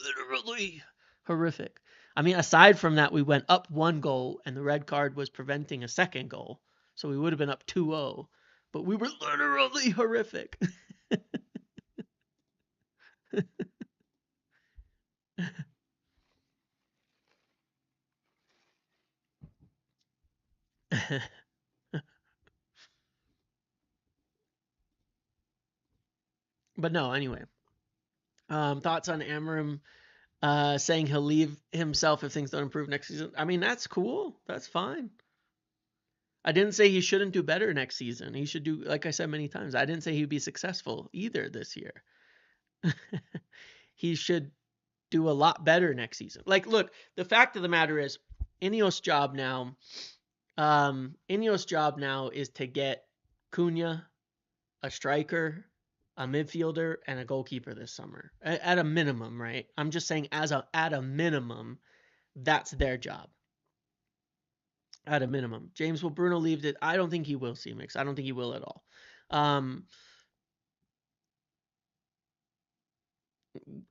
Literally horrific. I mean, aside from that, we went up 1 goal and the red card was preventing a second goal. So we would have been up 2-0. But we were literally horrific. But no, anyway. Thoughts on Amarim saying he'll leave himself if things don't improve next season? I mean, that's cool. That's fine. I didn't say he shouldn't do better next season. He should do, like I said many times, I didn't say he'd be successful either this year. He should do a lot better next season. Like, look, the fact of the matter is, Inos' job now is to get Cunha, a striker, a midfielder, and a goalkeeper this summer. At a minimum, right? I'm just saying at a minimum, that's their job. At a minimum. James, will Bruno leave it? I don't think he will, C-Mix. I don't think he will at all.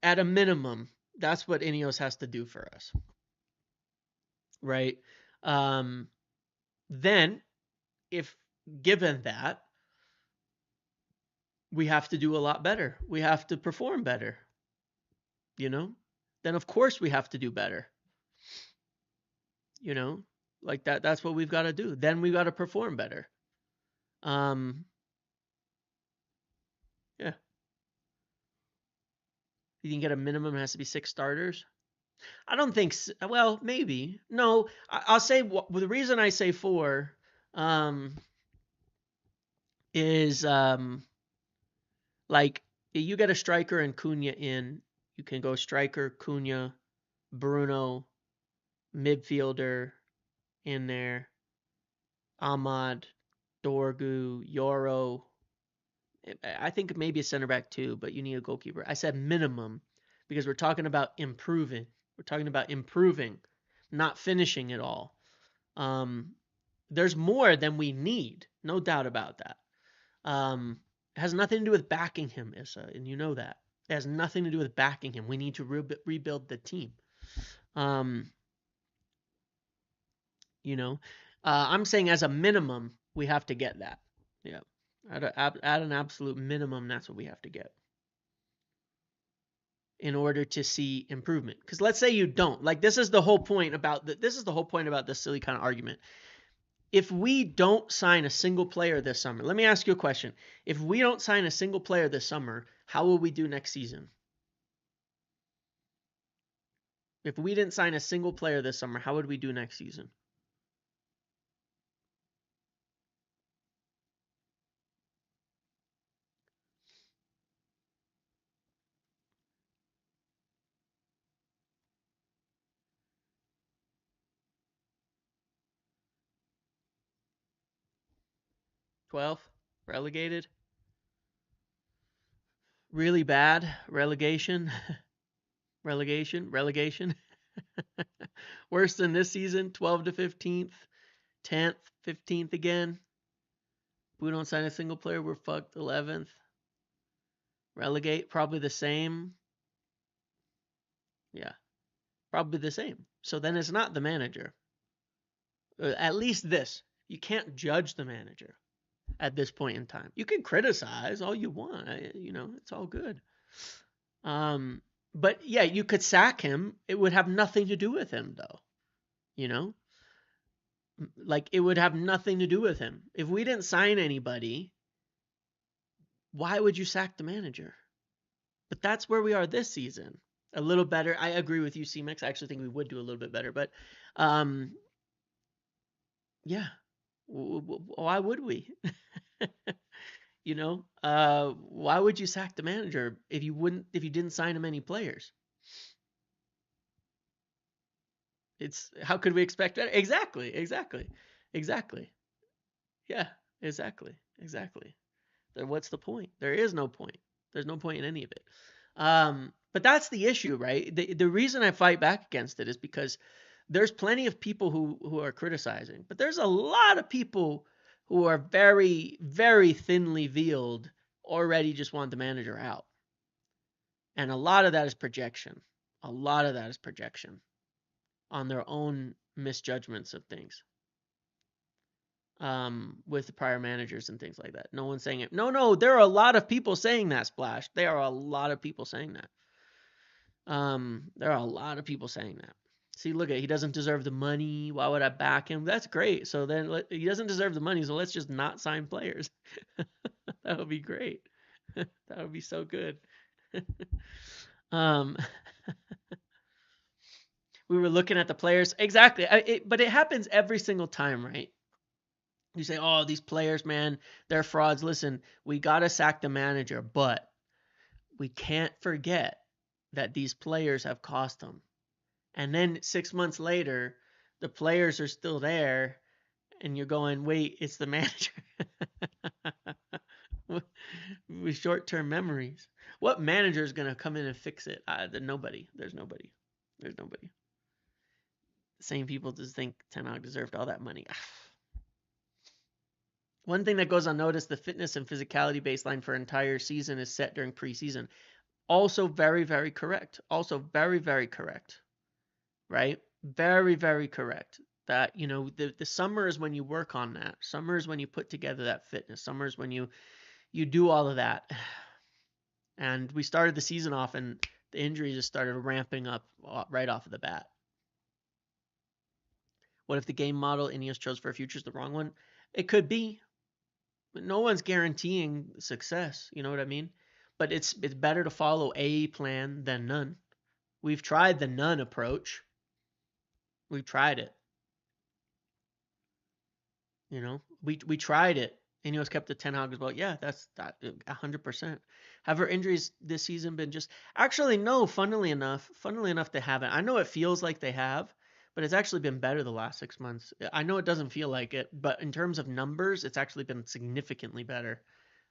At a minimum, that's what Ineos has to do for us. Right? Then, if given that, we have to do a lot better. We have to perform better. You know? Then of course we have to do better. You know? Like that's what we've got to do. Then we've got to perform better. Yeah. You think at a minimum it has to be 6 starters? I don't think so. Well, maybe. No, I'll say the reason I say 4 is like you get a striker and Cunha in, you can go striker, Cunha, Bruno, midfielder in there, Ahmad, Dorgu, Yoro. I think maybe a center back too, but you need a goalkeeper. I said minimum because we're talking about improving. We're talking about improving, not finishing it all. There's more than we need, no doubt about that. It has nothing to do with backing him, Issa, and you know that. It has nothing to do with backing him. We need to rebuild the team. You know, I'm saying as a minimum, we have to get that. Yeah. At an absolute minimum, that's what we have to get in order to see improvement. Because let's say you don't. Like, this is the whole point about this silly kind of argument. If we don't sign a single player this summer, let me ask you a question. If we don't sign a single player this summer, how will we do next season? If we didn't sign a single player this summer, how would we do next season? #12? Relegated? Really bad? Relegation? Relegation? Worse than this season? 12 to 15th? 10th? 15th again? If we don't sign a single player, we're fucked. 11th? Relegate? Probably the same. Yeah. Probably the same. So then it's not the manager. At least this. You can't judge the manager at this point in time. You can criticize all you want. It's all good. But yeah, you could sack him. It would have nothing to do with him, though. Like, it would have nothing to do with him. If we didn't sign anybody, why would you sack the manager? But that's where we are this season. A little better. I agree with you, C-Mix. I actually think we would do a little bit better. But, yeah. Why would we? You know, why would you sack the manager if you didn't sign him any players? It's how could we expect that? Exactly. Yeah, exactly. What's the point? There is no point. There's no point in any of it. But that's the issue, right? The reason I fight back against it is because there's plenty of people who are criticizing, but there's a lot of people who are very, very thinly veiled, already just want the manager out. And a lot of that is projection. A lot of that is projection on their own misjudgments of things. With the prior managers and things like that. No one's saying it. No, there are a lot of people saying that, Splash. There are a lot of people saying that. There are a lot of people saying that. See, look at he doesn't deserve the money. Why would I back him? That's great. So then he doesn't deserve the money, so let's just not sign players. That would be great. That would be so good. um, we were looking at the players exactly, but it happens every single time, right? You say, "Oh, these players, man, they're frauds." Listen, we gotta sack the manager, but we can't forget that these players have cost them. And then 6 months later, the players are still there, and you're going, "Wait, it's the manager." With short-term memories, what manager is gonna come in and fix it? Nobody. There's nobody. There's nobody. The same people just think Ten Hag deserved all that money. One thing that goes unnoticed, the fitness and physicality baseline for an entire season is set during preseason. Also very, very correct. Also very, very correct. Right? Very, very correct. That, the summer is when you work on that. Summer is when you put together that fitness. Summer is when you do all of that. And we started the season off and the injuries just started ramping up right off of the bat. What if the game model Ineos chose for a future is the wrong one? It could be. No one's guaranteeing success, you know what I mean? But it's better to follow a plan than none. We've tried the none approach. We've tried it. We tried it. And he was kept the 10 Hag as well. Yeah, that's 100%. Have our injuries this season been just actually no, funnily enough they haven't. I know it feels like they have, but it's actually been better the last 6 months. I know it doesn't feel like it, but in terms of numbers, it's actually been significantly better.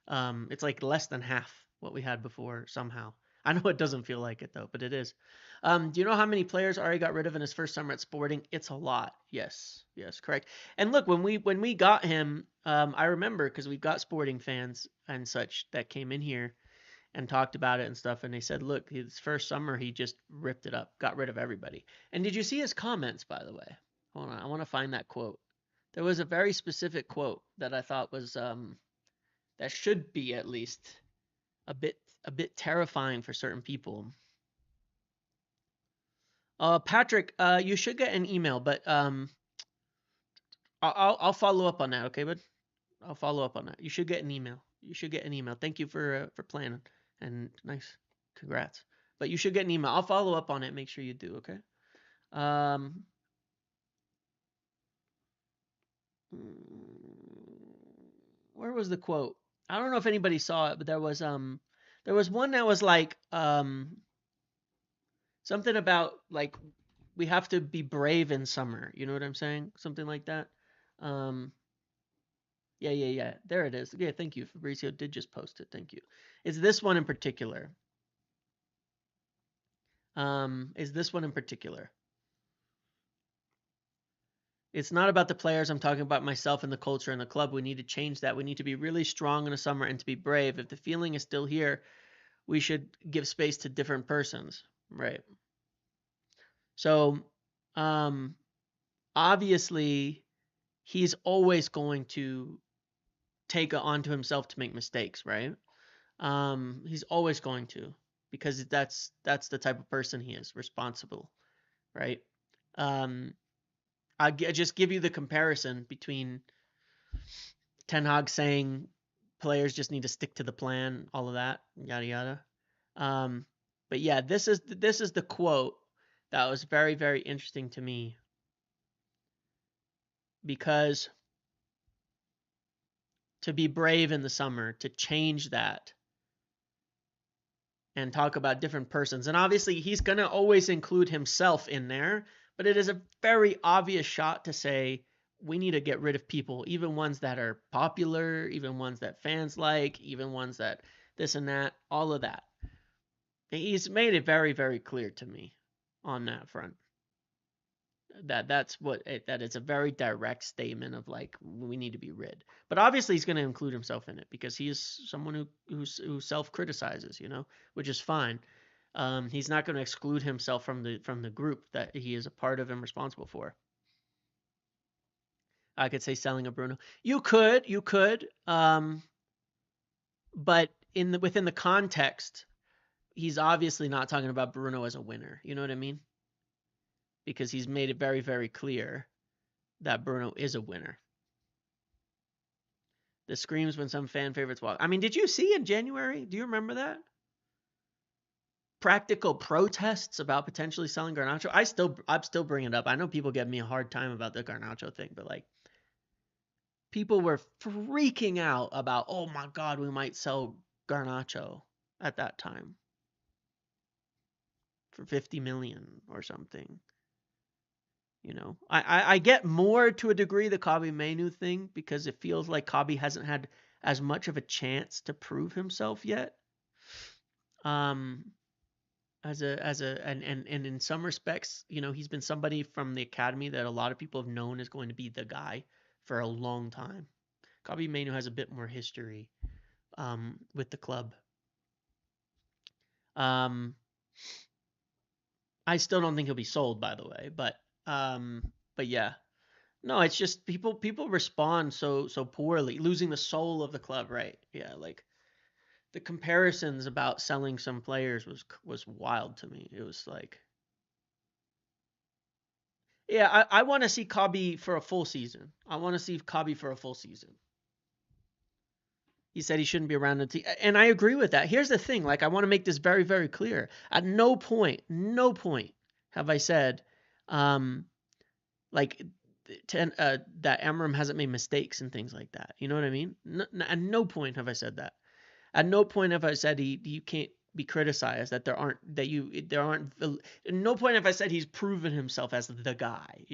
It's like less than half what we had before somehow. I know it doesn't feel like it though, but it is. Do you know how many players Ari got rid of in his first summer at Sporting? It's a lot. Yes, correct. And look, when we got him, I remember because we've got Sporting fans and such that came in here and talked about it and stuff, and they said, look, his first summer he just ripped it up, got rid of everybody. And did you see his comments, by the way? Hold on, I want to find that quote. There was a very specific quote that I thought was that should be at least a bit terrifying for certain people. Patrick, you should get an email, but I'll follow up on that, okay, bud? I'll follow up on that. You should get an email. Thank you for planning, and nice, congrats. But you should get an email. I'll follow up on it. Make sure you do, okay? Where was the quote? I don't know if anybody saw it, but there was one that was like something about like we have to be brave in summer. You know what I'm saying? Something like that. Yeah. There it is. Yeah, thank you. Fabrizio did just post it. Thank you. It's this one in particular. It's not about the players. I'm talking about myself and the culture and the club. We need to change that. We need to be really strong in the summer and to be brave. If the feeling is still here, we should give space to different persons. Right. So, obviously, he's always going to take it onto himself to make mistakes, right? He's always going to, because that's the type of person he is, responsible, right? I just give you the comparison between Ten Hag saying players just need to stick to the plan, all of that, yada yada. But yeah, this is the quote that was very, very interesting to me because to be brave in the summer, to change that and talk about different persons. And obviously, he's going to always include himself in there, but it is a very obvious shot to say we need to get rid of people, even ones that are popular, even ones that fans like, even ones that this and that, all of that. He's made it very, very clear to me on that front. That's what that it's a very direct statement of like we need to be rid. But obviously he's going to include himself in it because he is someone who self-criticizes, which is fine. He's not going to exclude himself from the group that he is a part of and responsible for. I could say selling a Bruno. You could. But within the context, he's obviously not talking about Bruno as a winner. You know what I mean? Because he's made it very, very clear that Bruno is a winner. The screams when some fan favorites walk. I mean, did you see in January? Do you remember that? Practical protests about potentially selling Garnacho. I'm still bringing it up. I know people give me a hard time about the Garnacho thing, but like people were freaking out about, oh my God, we might sell Garnacho at that time for 50 million or something. I get more to a degree the Kabby Mayu thing because it feels like Kabby hasn't had as much of a chance to prove himself yet. And in some respects, he's been somebody from the academy that a lot of people have known is going to be the guy for a long time. Kabby Mayu has a bit more history with the club. I still don't think he'll be sold, by the way, but yeah. No, it's just people respond so poorly, losing the soul of the club, right? Yeah, like the comparisons about selling some players was wild to me. It was like, yeah, I want to see Kabby for a full season. I want to see Kabby for a full season. He said he shouldn't be around the team, and I agree with that. Here's the thing, like I want to make this very, very clear. At no point have I said, like that Amram hasn't made mistakes and things like that. You know what I mean? At no point have I said that. At no point have I said you can't be criticized, that at no point have I said he's proven himself as the guy,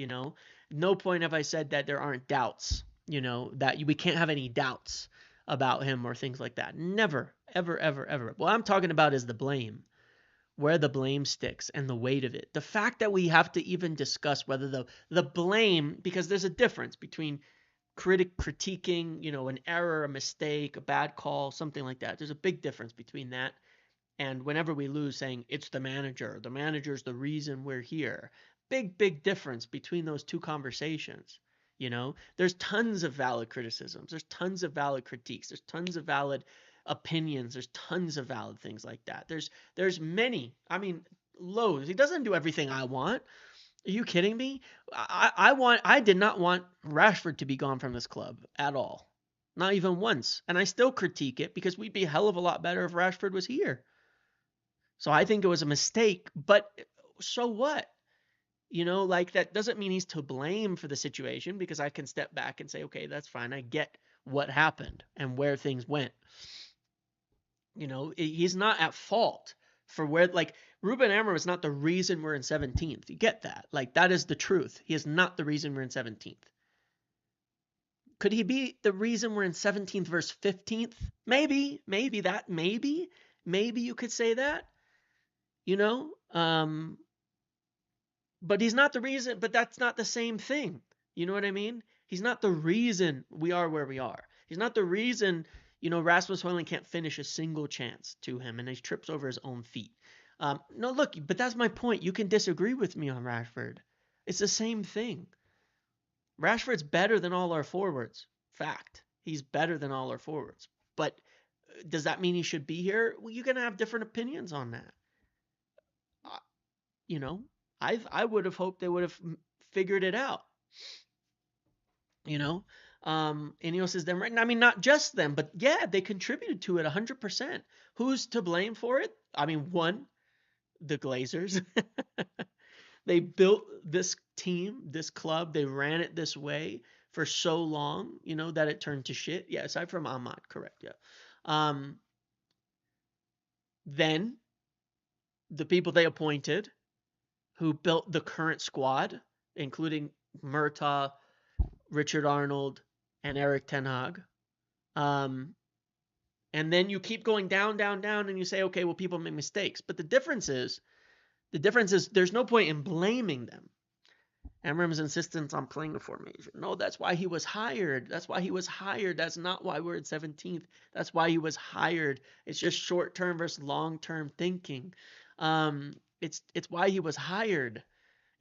No point have I said that there aren't doubts, that we can't have any doubts about him or things like that. Never, ever, ever, ever. What I'm talking about is the blame. Where the blame sticks and the weight of it. The fact that we have to even discuss whether the blame, because there's a difference between critiquing, an error, a mistake, a bad call, something like that. There's a big difference between that and whenever we lose saying it's the manager's the reason we're here. Big difference between those two conversations. There's tons of valid criticisms. There's tons of valid critiques. There's tons of valid opinions. There's tons of valid things like that. There's many. I mean, loads. He doesn't do everything I want. Are you kidding me? I did not want Rashford to be gone from this club at all. Not even once. And I still critique it because we'd be a hell of a lot better if Rashford was here. So I think it was a mistake, but so what? Like that doesn't mean he's to blame for the situation because I can step back and say, okay, that's fine. I get what happened and where things went. He's not at fault for where, like, Ruben Amorim is not the reason we're in 17th. You get that? Like, that is the truth. He is not the reason we're in 17th. Could he be the reason we're in 17th versus 15th? Maybe you could say that, but he's not the reason, but that's not the same thing. You know what I mean? He's not the reason we are where we are. He's not the reason, Rasmus Højlund can't finish a single chance to him and he trips over his own feet. No, look, but that's my point. You can disagree with me on Rashford. It's the same thing. Rashford's better than all our forwards. Fact. He's better than all our forwards. But does that mean he should be here? Well, you're going to have different opinions on that. I would have hoped they would have figured it out. Ineos is them right now. I mean, not just them, but yeah, they contributed to it 100%. Who's to blame for it? I mean, one, the Glazers. They built this team, this club. They ran it this way for so long, you know, that it turned to shit. Yeah, aside from Ahmad, correct. Yeah. Then the people they appointed who built the current squad, including Murtaugh, Richard Arnold, and Eric Ten Hag. And then you keep going down, down, down, and you say, okay, well, people make mistakes. But the difference is there's no point in blaming them. Amram's insistence on playing the formation. No, that's why he was hired. That's why he was hired. That's not why we're at 17th. That's why he was hired. It's just short-term versus long-term thinking. It's why he was hired.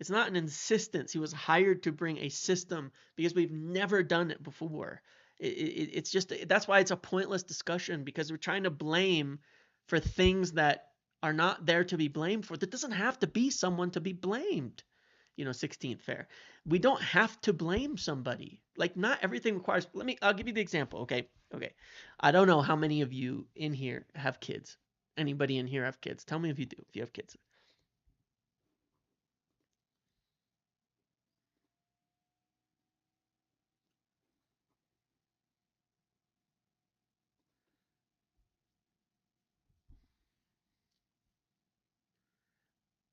It's not an insistence. He was hired to bring a system because we've never done it before. It's just, that's why it's a pointless discussion, because we're trying to blame for things that are not there to be blamed for. There doesn't have to be someone to be blamed. 16th fair. We don't have to blame somebody. Like, not everything requires, I'll give you the example. Okay. I don't know how many of you in here have kids. Anybody in here have kids? Tell me if you do, if you have kids.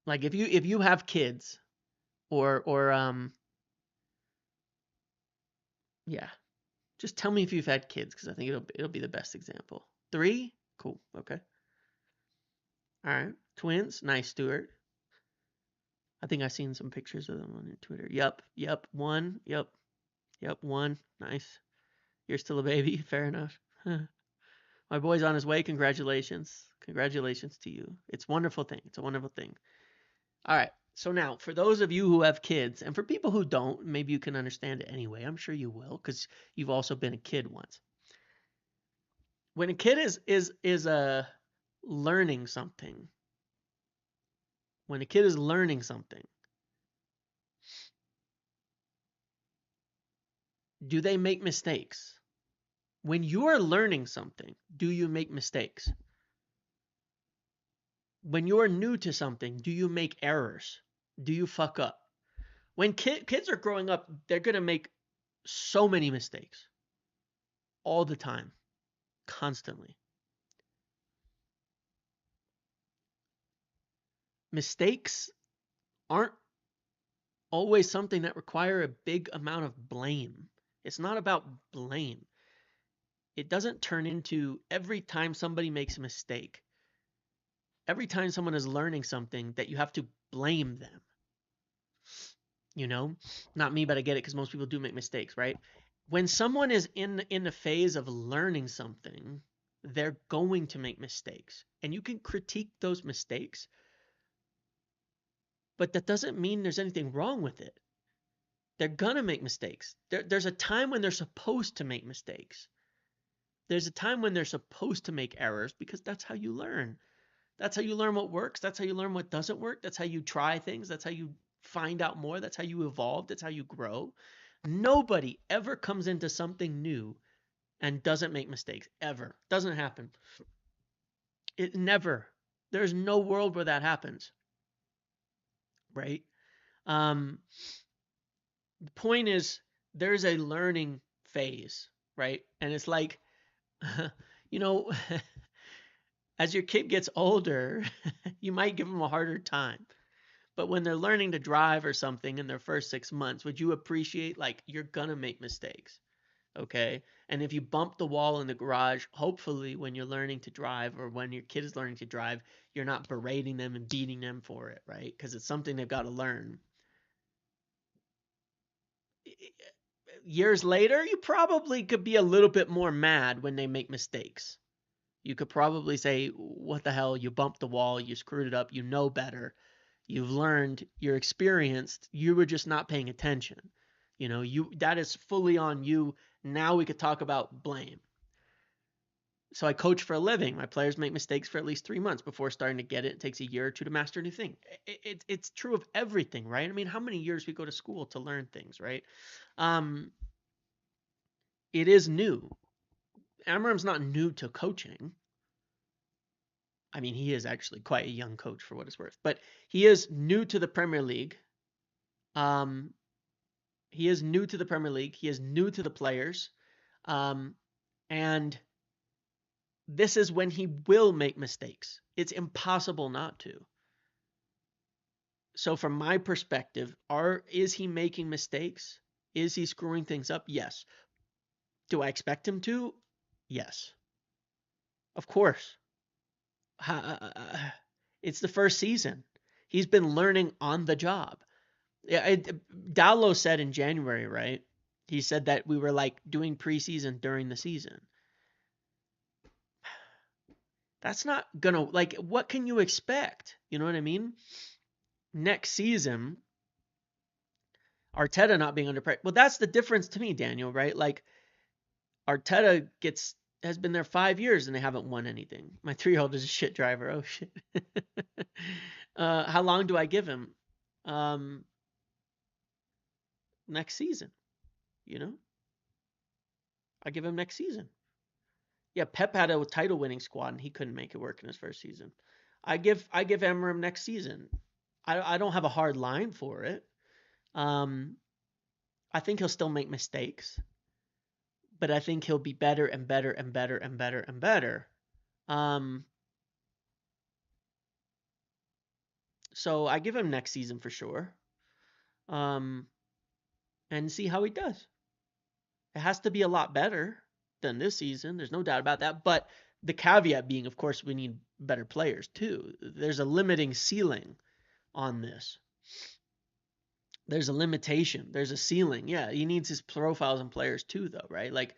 Like, if you have kids, or yeah, just tell me if you've had kids, because I think it'll be the best example. 3? Cool. Okay. All right. Twins? Nice, Stuart. I think I've seen some pictures of them on your Twitter. Yep. 1. Yep. 1. Nice. You're still a baby. Fair enough. My boy's on his way. Congratulations. Congratulations to you. It's a wonderful thing. It's a wonderful thing. All right. So now, for those of you who have kids, and for people who don't, maybe you can understand it anyway. I'm sure you will, because you've also been a kid once. When a kid is learning something, do they make mistakes? When you are learning something, do you make mistakes? When you're new to something, do you make errors? Do you fuck up? When kids are growing up, they're going to make so many mistakes all the time, constantly. Mistakes aren't always something that require a big amount of blame. It's not about blame. It doesn't turn into every time somebody makes a mistake, every time someone is learning something, that you have to blame them. Not me, but I get it, because most people do make mistakes, right? When someone is in the phase of learning something, they're going to make mistakes, and you can critique those mistakes, but that doesn't mean there's anything wrong with it. They're gonna make mistakes. There's a time when they're supposed to make mistakes. There's a time when they're supposed to make errors, because that's how you learn. That's how you learn what works. That's how you learn what doesn't work. That's how you try things. That's how you find out more. That's how you evolve. That's how you grow. Nobody ever comes into something new and doesn't make mistakes, ever. Doesn't happen. It never. There's no world where that happens, right? The point is, there's a learning phase, right? And it's like, as your kid gets older, you might give them a harder time. But when they're learning to drive or something in their first 6 months, would you appreciate, like, you're gonna make mistakes, okay? And if you bump the wall in the garage, hopefully when you're learning to drive, or when your kid is learning to drive, you're not berating them and beating them for it, right? Because it's something they've got to learn. Years later, you probably could be a little bit more mad when they make mistakes. You could probably say, what the hell, you bumped the wall, you screwed it up, you know better. You've learned, you're experienced, you were just not paying attention. That is fully on you. Now we could talk about blame. So I coach for a living. My players make mistakes for at least 3 months before starting to get it. It takes a year or two to master a new thing. It's true of everything, right? I mean, how many years we go to school to learn things, right? It is new. Amram's not new to coaching. I mean, he is actually quite a young coach for what it's worth, but he is new to the Premier League. He is new to the Premier League. He is new to the players. And this is when he will make mistakes. It's impossible not to. So from my perspective, is he making mistakes? Is he screwing things up? Yes. Do I expect him to? Yes. Of course. It's the first season. He's been learning on the job. Yeah, Dowlow said in January, right? He said that we were like doing preseason during the season. That's not gonna, like, what can you expect? You know what I mean? Next season, Arteta not being under pressure. Well, that's the difference to me, Daniel, right? Like, Arteta has been there 5 years and they haven't won anything. My 3-year-old is a shit driver. Oh shit. How long do I give him? Next season, you know? I give him next season. Yeah, Pep had a title winning squad and he couldn't make it work in his first season. I give Emram next season. I don't have a hard line for it. I think he'll still make mistakes, but I think he'll be better and better and better and better and better. So I give him next season for sure. And see how he does. It has to be a lot better than this season. There's no doubt about that. But the caveat being, of course, we need better players too. There's a limiting ceiling on this. There's a limitation. There's a ceiling. Yeah, he needs his profiles and players too, though, right? Like,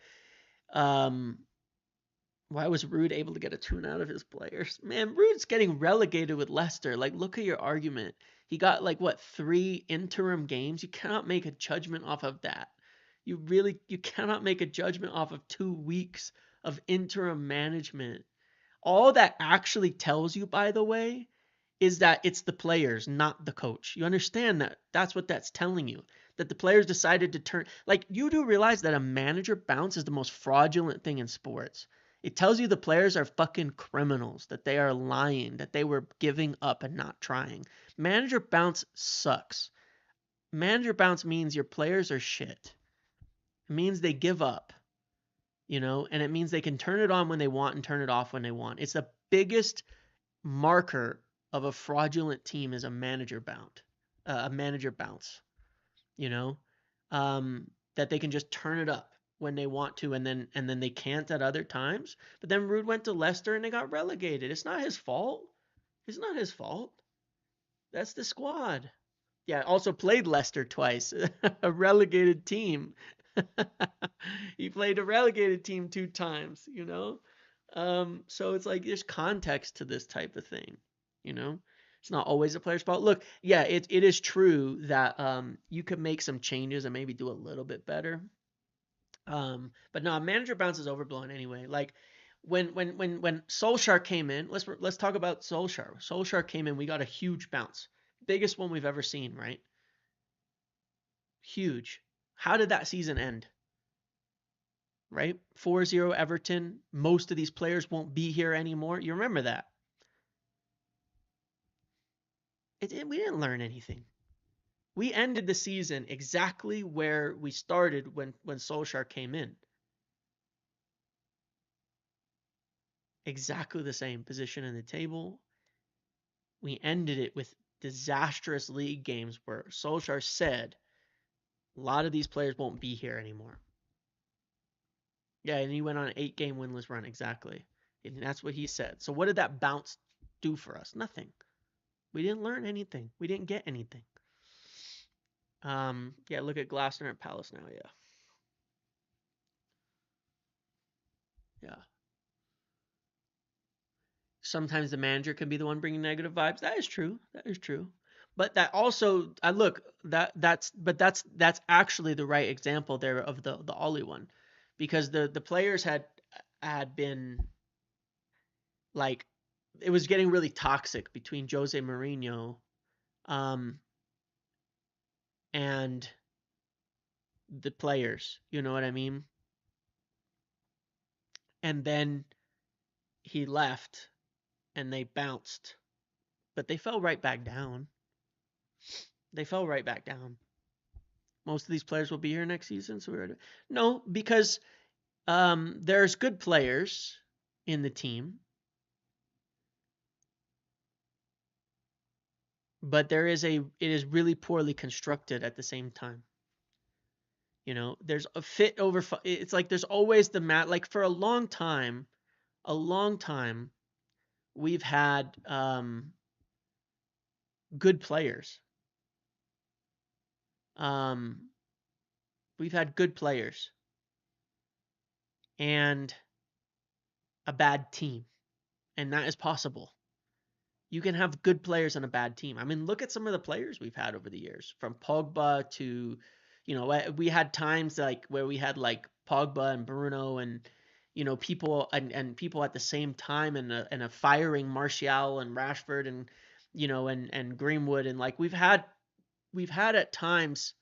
why was Rude able to get a tune out of his players? Man, Rude's getting relegated with Leicester. Like, look at your argument. He got, like, what, 3 interim games? You cannot make a judgment off of that. You cannot make a judgment off of 2 weeks of interim management. All that actually tells you, by the way, is that it's the players, not the coach. You understand that? That's what that's telling you. That the players decided to turn. Like, you do realize that a manager bounce is the most fraudulent thing in sports. It tells you the players are fucking criminals, that they are lying, that they were giving up and not trying. Manager bounce sucks. Manager bounce means your players are shit. It means they give up, and it means they can turn it on when they want and turn it off when they want. It's the biggest marker of a fraudulent team is a manager bounce, that they can just turn it up when they want to, and then they can't at other times. But then Rude went to Leicester and they got relegated. It's not his fault. It's not his fault. That's the squad. Yeah, also played Leicester twice, a relegated team. He played a relegated team 2 times, So it's like there's context to this type of thing, It's not always a player's fault. Look, yeah, it is true that you could make some changes and maybe do a little bit better. But no, manager bounce is overblown anyway. Like when Solskjaer came in, let's talk about Solskjaer. Solskjaer came in, we got a huge bounce. Biggest one we've ever seen, right? Huge. How did that season end? Right? 4-0 Everton. Most of these players won't be here anymore. You remember that? We didn't learn anything. We ended the season exactly where we started when Solskjaer came in. Exactly the same position in the table. We ended it with disastrous league games where Solskjaer said, a lot of these players won't be here anymore. Yeah, and he went on an 8-game winless run, exactly. And that's what he said. So what did that bounce do for us? Nothing. We didn't learn anything. We didn't get anything. Yeah, look at Glasner at Palace now, yeah. Yeah. Sometimes the manager can be the one bringing negative vibes. That is true. That is true. But that also, that's actually the right example there of the Ollie one, because the players had been like, it was getting really toxic between Jose Mourinho, and the players. You know what I mean? And then he left, and they bounced, but they fell right back down. They fell right back down. Most of these players will be here next season. So no, because there's good players in the team, but it is really poorly constructed at the same time. You know, there's a fit over. It's like there's always the like for a long time, we've had good players. Um, we've had good players and a bad team, and that is possible. You can have good players on a bad team. I mean, look at some of the players we've had over the years, from Pogba to, you know, we had times like where we had like Pogba and Bruno and, you know, people and people at the same time and a firing Martial and Rashford and, you know, and Greenwood and like we've had at times.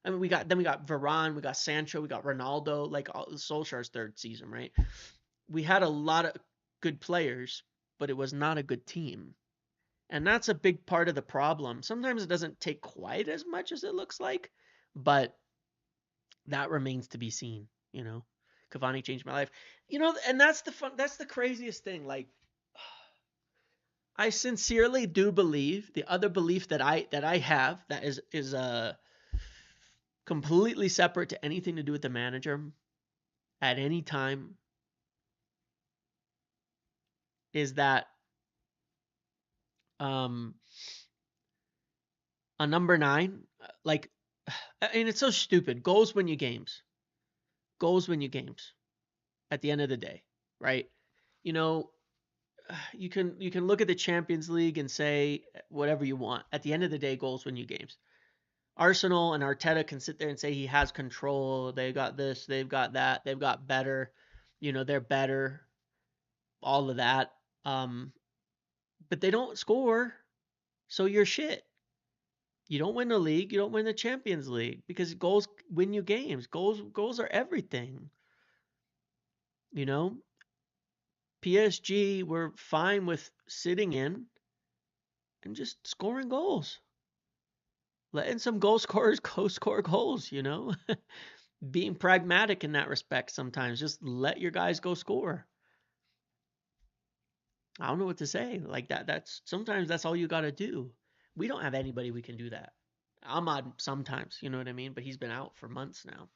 I mean, we got Varane, we got Sancho, we got Ronaldo, like Solskjaer's third season, right? We had a lot of good players, but it was not a good team. And that's a big part of the problem. Sometimes it doesn't take quite as much as it looks like, but that remains to be seen, you know. Cavani changed my life. You know, and that's the craziest thing. Like I sincerely do believe the other belief that I have that is completely separate to anything to do with the manager at any time is that um a number 9 like and it's so stupid. Goals win you games. Goals win you games at the end of the day, right? You know, you can look at the Champions League and say whatever you want. At the end of the day, goals win you games. Arsenal and Arteta can sit there and say he has control. They got this, they've got that, they've got better. You know, they're better. All of that. But they don't score, so you're shit. You don't win the league, you don't win the Champions League because goals win you games. Goals are everything. You know, PSG were fine with sitting in and just scoring goals. Letting some goal scorers go score goals, you know? Being pragmatic in that respect sometimes. Just let your guys go score. I don't know what to say. Like that's sometimes that's all you got to do. We don't have anybody we can do that. Ahmad sometimes, you know what I mean? But he's been out for months now.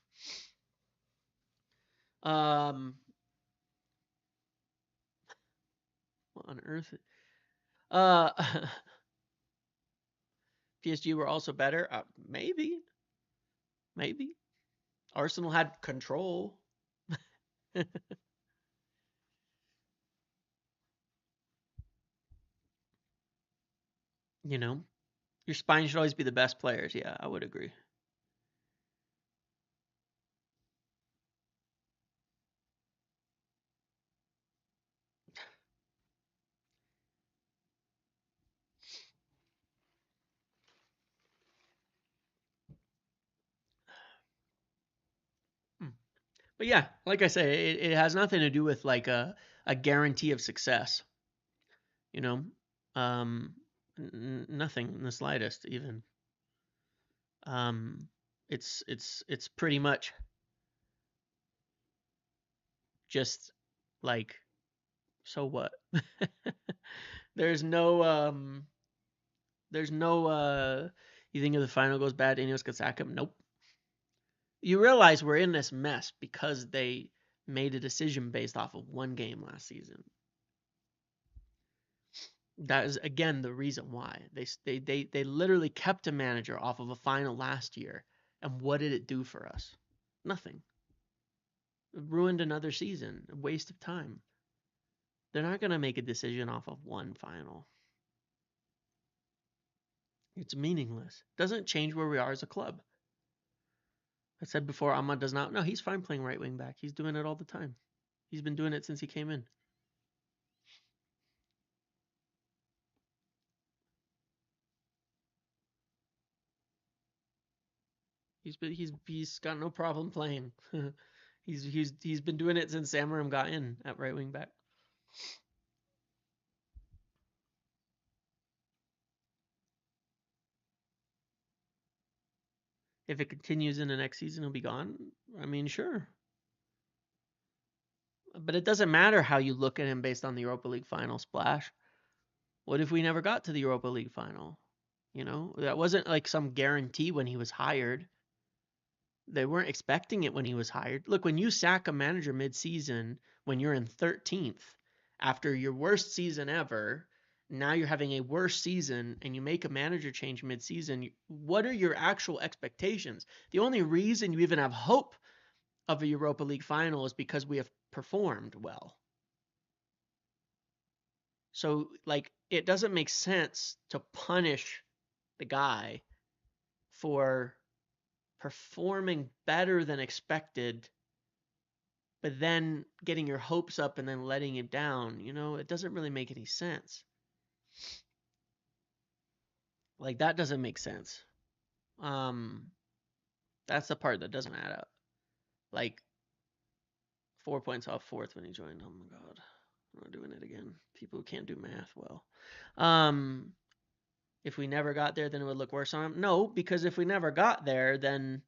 What on earth? Uh PSG were also better. Maybe. Maybe. Arsenal had control. You know, your spine should always be the best players. Yeah, I would agree. Hmm. But yeah, like I say, it has nothing to do with like a guarantee of success. You know, um, nothing in the slightest. Even um, it's pretty much just like so what. there's no there's no you think if the final goes bad, Ineos gets sacked? Nope. You realize we're in this mess because they made a decision based off of one game last season. That is again the reason why they literally kept a manager off of a final last year, and what did it do for us? Nothing. It ruined another season, a waste of time. They're not gonna make a decision off of one final. It's meaningless. Doesn't change where we are as a club. I said before, Ahmad does not. No, he's fine playing right wing back. He's doing it all the time. He's been doing it since he came in. He's got no problem playing. he's been doing it since Samarim got in at right wing back. If it continues in the next season, he'll be gone. I mean, sure. But it doesn't matter how you look at him based on the Europa League final splash. What if we never got to the Europa League final? You know, that wasn't like some guarantee when he was hired. They weren't expecting it when he was hired. Look, when you sack a manager mid-season, when you're in 13th, after your worst season ever, now you're having a worse season and you make a manager change mid-season, what are your actual expectations? The only reason you even have hope of a Europa League final is because we have performed well. So, like, it doesn't make sense to punish the guy for performing better than expected, but then getting your hopes up and then letting him down. You know, it doesn't really make any sense. Like, that doesn't make sense. That's the part that doesn't add up. Like, 4 points off fourth when he joined. Oh my God. I'm not doing it again. People who can't do math well. If we never got there, then it would look worse on him. No, because if we never got there, then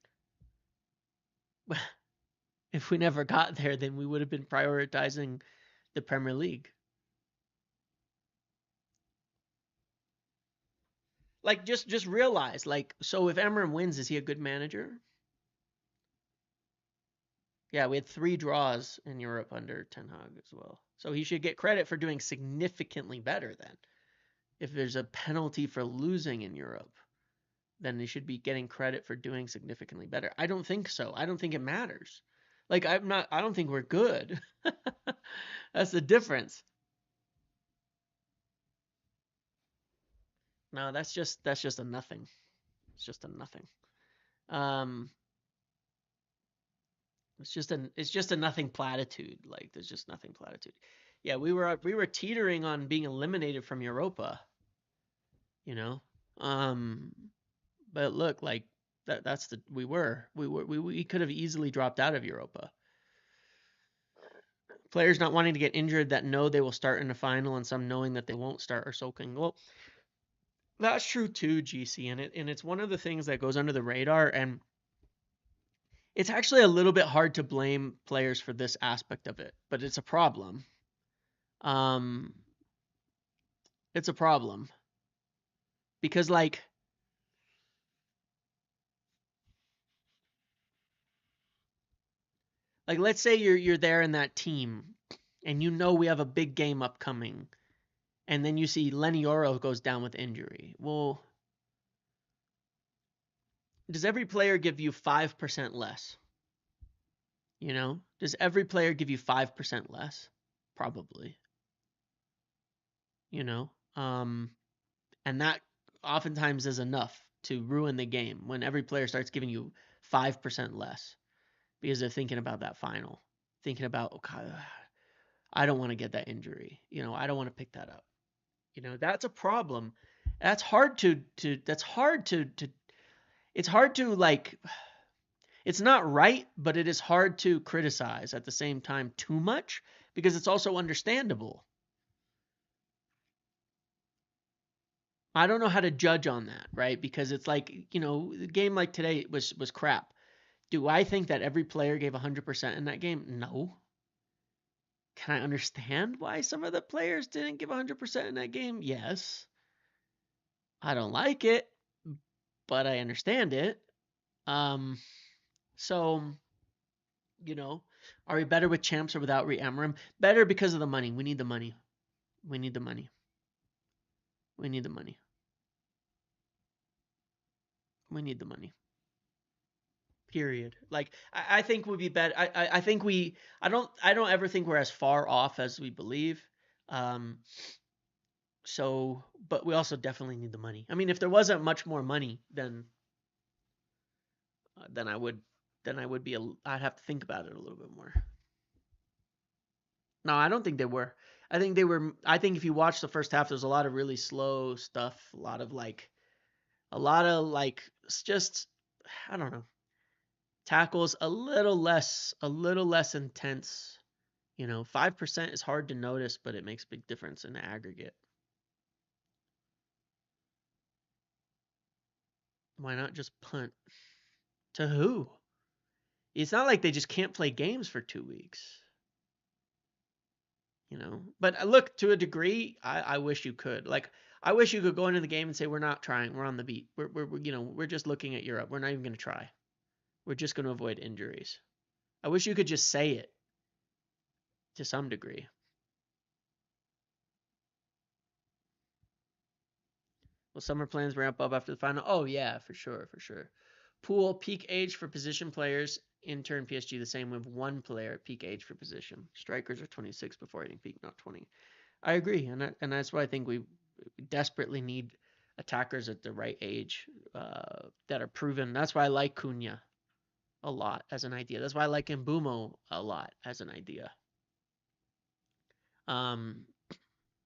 if we never got there, then we would have been prioritizing the Premier League. Like, just realize, like, so if Emran wins, is he a good manager? Yeah, we had 3 draws in Europe under Ten Hag as well. So he should get credit for doing significantly better then. If there's a penalty for losing in Europe, then they should be getting credit for doing significantly better. I don't think so. I don't think it matters. Like, I don't think we're good. That's the difference. No, that's just a nothing. It's just a nothing. It's just a nothing platitude. Like, there's just nothing platitude. Yeah, we were teetering on being eliminated from Europa, you know. But look, like we could have easily dropped out of Europa. Players not wanting to get injured that know they will start in the final and some knowing that they won't start are sulking. Well, that's true too, GC, and it's one of the things that goes under the radar, and it's actually a little bit hard to blame players for this aspect of it, but it's a problem. It's a problem because, like, let's say you're there in that team and you know we have a big game upcoming, and then you see Lenny Oro goes down with injury. Well, does every player give you 5% less? You know, does every player give you 5% less? Probably. You know, and that oftentimes is enough to ruin the game when every player starts giving you 5% less because they're thinking about that final, thinking about, okay, I don't want to get that injury. You know, I don't want to pick that up. You know, that's a problem. That's hard to it's hard to, like, it's not right, but it is hard to criticize at the same time too much because it's also understandable. I don't know how to judge on that, right? Because it's like, you know, the game like today was crap. Do I think that every player gave 100% in that game? No. Can I understand why some of the players didn't give 100% in that game? Yes. I don't like it, but I understand it. So, you know, are we better with champs or without Re-Amram? Better because of the money. We need the money. We need the money. We need the money. We need the money. Period. Like, I think we'd be better. I think I don't ever think we're as far off as we believe. So, but we also definitely need the money. I mean, if there wasn't much more money, then I would be I'd have to think about it a little bit more. No, I don't think they were. I think if you watch the first half, there's a lot of really slow stuff, a lot of just, I don't know, tackles a little less intense. You know, 5% is hard to notice, but it makes a big difference in the aggregate. Why not just punt? To who? It's not like they just can't play games for 2 weeks. But look, to a degree, I wish you could. Like, I wish you could go into the game and say, we're not trying. We're on the beat. We're just looking at Europe. We're not even going to try. We're just going to avoid injuries. I wish you could just say it to some degree. Will summer plans ramp up after the final? Oh, yeah, for sure. Pool, peak age for position players. In turn, PSG the same with one player at peak age for position. Strikers are 26 before hitting peak, not 20. I agree, and that's why I think we desperately need attackers at the right age that are proven. That's why I like Cunha a lot as an idea. That's why I like Mbumo a lot as an idea.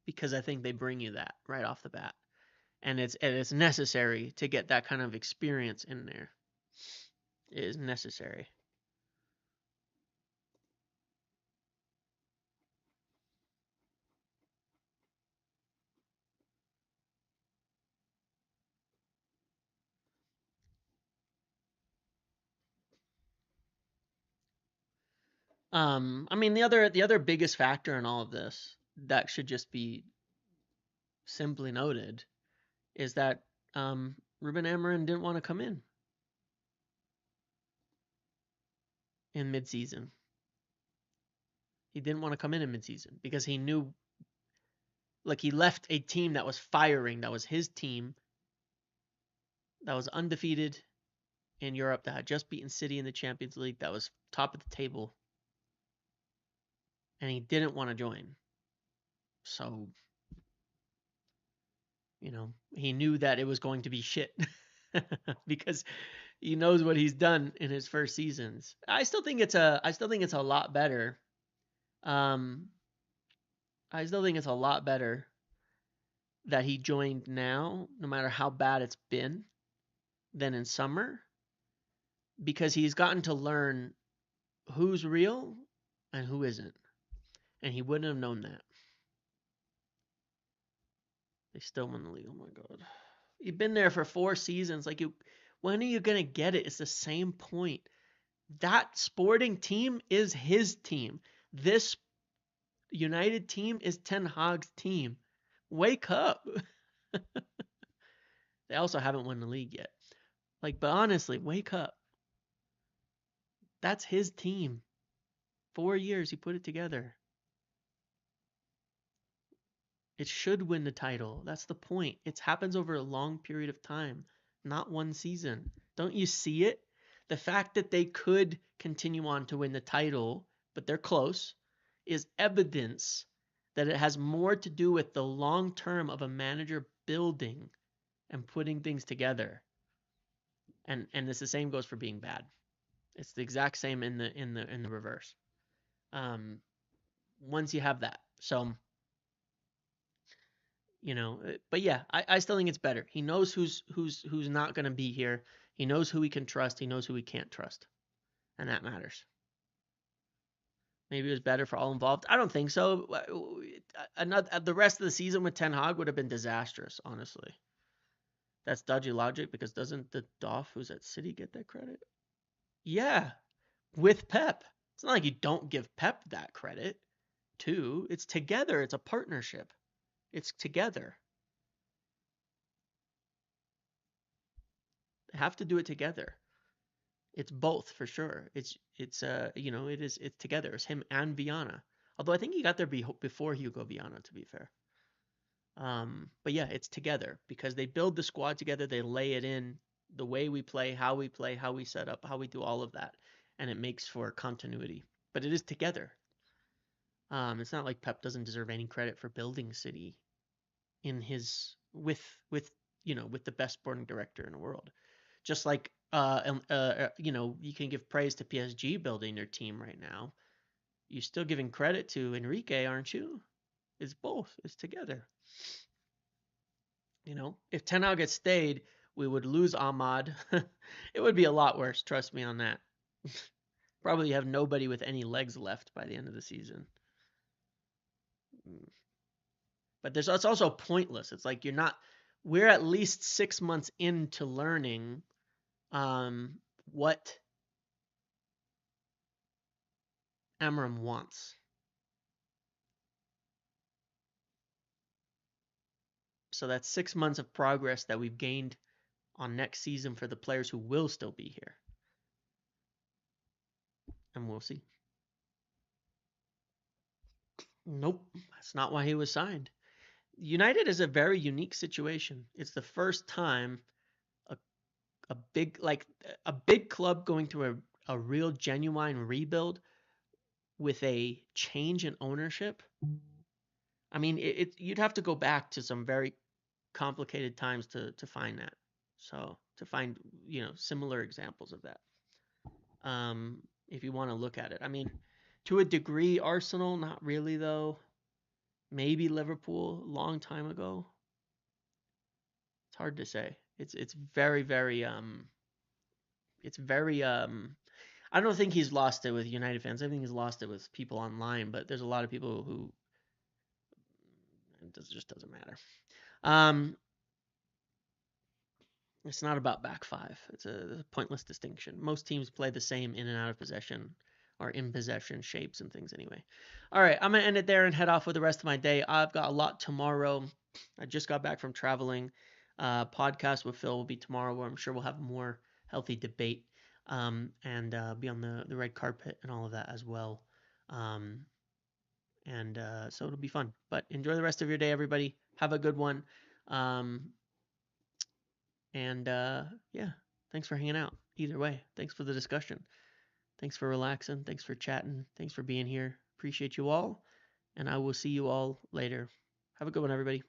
Because I think they bring you that right off the bat, and it's necessary to get that kind of experience in there. It is necessary. I mean, the other biggest factor in all of this that should just be simply noted is that Ruben Amorim didn't want to come in midseason. He didn't want to come in midseason because he knew, like, he left a team that was firing, that was his team, that was undefeated in Europe, that had just beaten City in the Champions League, that was top of the table, and he didn't want to join. So, he knew that it was going to be shit because he knows what he's done in his first seasons. I still think it's a lot better. I still think it's a lot better that he joined now, no matter how bad it's been, than in summer, because he's gotten to learn who's real and who isn't. And he wouldn't have known that. They still won the league. Oh my God. You've been there for 4 seasons. Like, when are you going to get it? It's the same point. That Sporting team is his team. This United team is Ten Hag's team. Wake up. They also haven't won the league yet. But honestly, wake up. That's his team. 4 years he put it together. It should win the title. That's the point. It happens over a long period of time, not one season. Don't you see it? The fact that they could continue on to win the title, but they're close, is evidence that it has more to do with the long term of a manager building and putting things together. And it's the same goes for being bad. It's the exact same in the reverse. Once you have that. So, but yeah, I still think it's better. He knows who's not going to be here. He knows who he can trust. He knows who he can't trust. And that matters. Maybe it was better for all involved. I don't think so. The rest of the season with Ten Hag would have been disastrous, honestly. That's dodgy logic, because doesn't the Doff who's at City get that credit? Yeah, with Pep. It's not like you don't give Pep that credit, too. It's together. It's a partnership. It's together. They have to do it together. It's both for sure. It's together. It's him and Viana. Although I think he got there before Hugo Viana, to be fair. But yeah, it's together because they build the squad together. They lay it in the way we play, how we set up, how we do all of that, and it makes for continuity. But it is together. It's not like Pep doesn't deserve any credit for building City in his with the best sporting director in the world. Just like you can give praise to PSG building their team right now. You're still giving credit to Enrique, aren't you? It's both. It's together. If Ten Hag had stayed, we would lose Ahmad. It would be a lot worse. Trust me on that. Probably have nobody with any legs left by the end of the season. But it's also pointless. It's like we're at least 6 months into learning what Amram wants. So that's 6 months of progress that we've gained on next season for the players who will still be here. And we'll see. Nope, that's not why he was signed. United is a very unique situation. It's the first time a big club going through a real genuine rebuild with a change in ownership. I mean, you'd have to go back to some very complicated times to find that. So to find similar examples of that. If you want to look at it, I mean, to a degree, Arsenal, not really though. Maybe Liverpool, a long time ago. It's hard to say. It's very I don't think he's lost it with United fans. I think he's lost it with people online, but there's a lot of people who it just doesn't matter. It's not about back five. It's a pointless distinction. Most teams play the same in and out of possession or in possession shapes and things anyway. All right, I'm going to end it there and head off with the rest of my day. I've got a lot tomorrow. I just got back from traveling. Podcast with Phil will be tomorrow where I'm sure we'll have more healthy debate and be on the red carpet and all of that as well. So it'll be fun. But enjoy the rest of your day, everybody. Have a good one. Yeah, thanks for hanging out. Either way, thanks for the discussion. Thanks for relaxing. Thanks for chatting. Thanks for being here. Appreciate you all. And I will see you all later. Have a good one, everybody.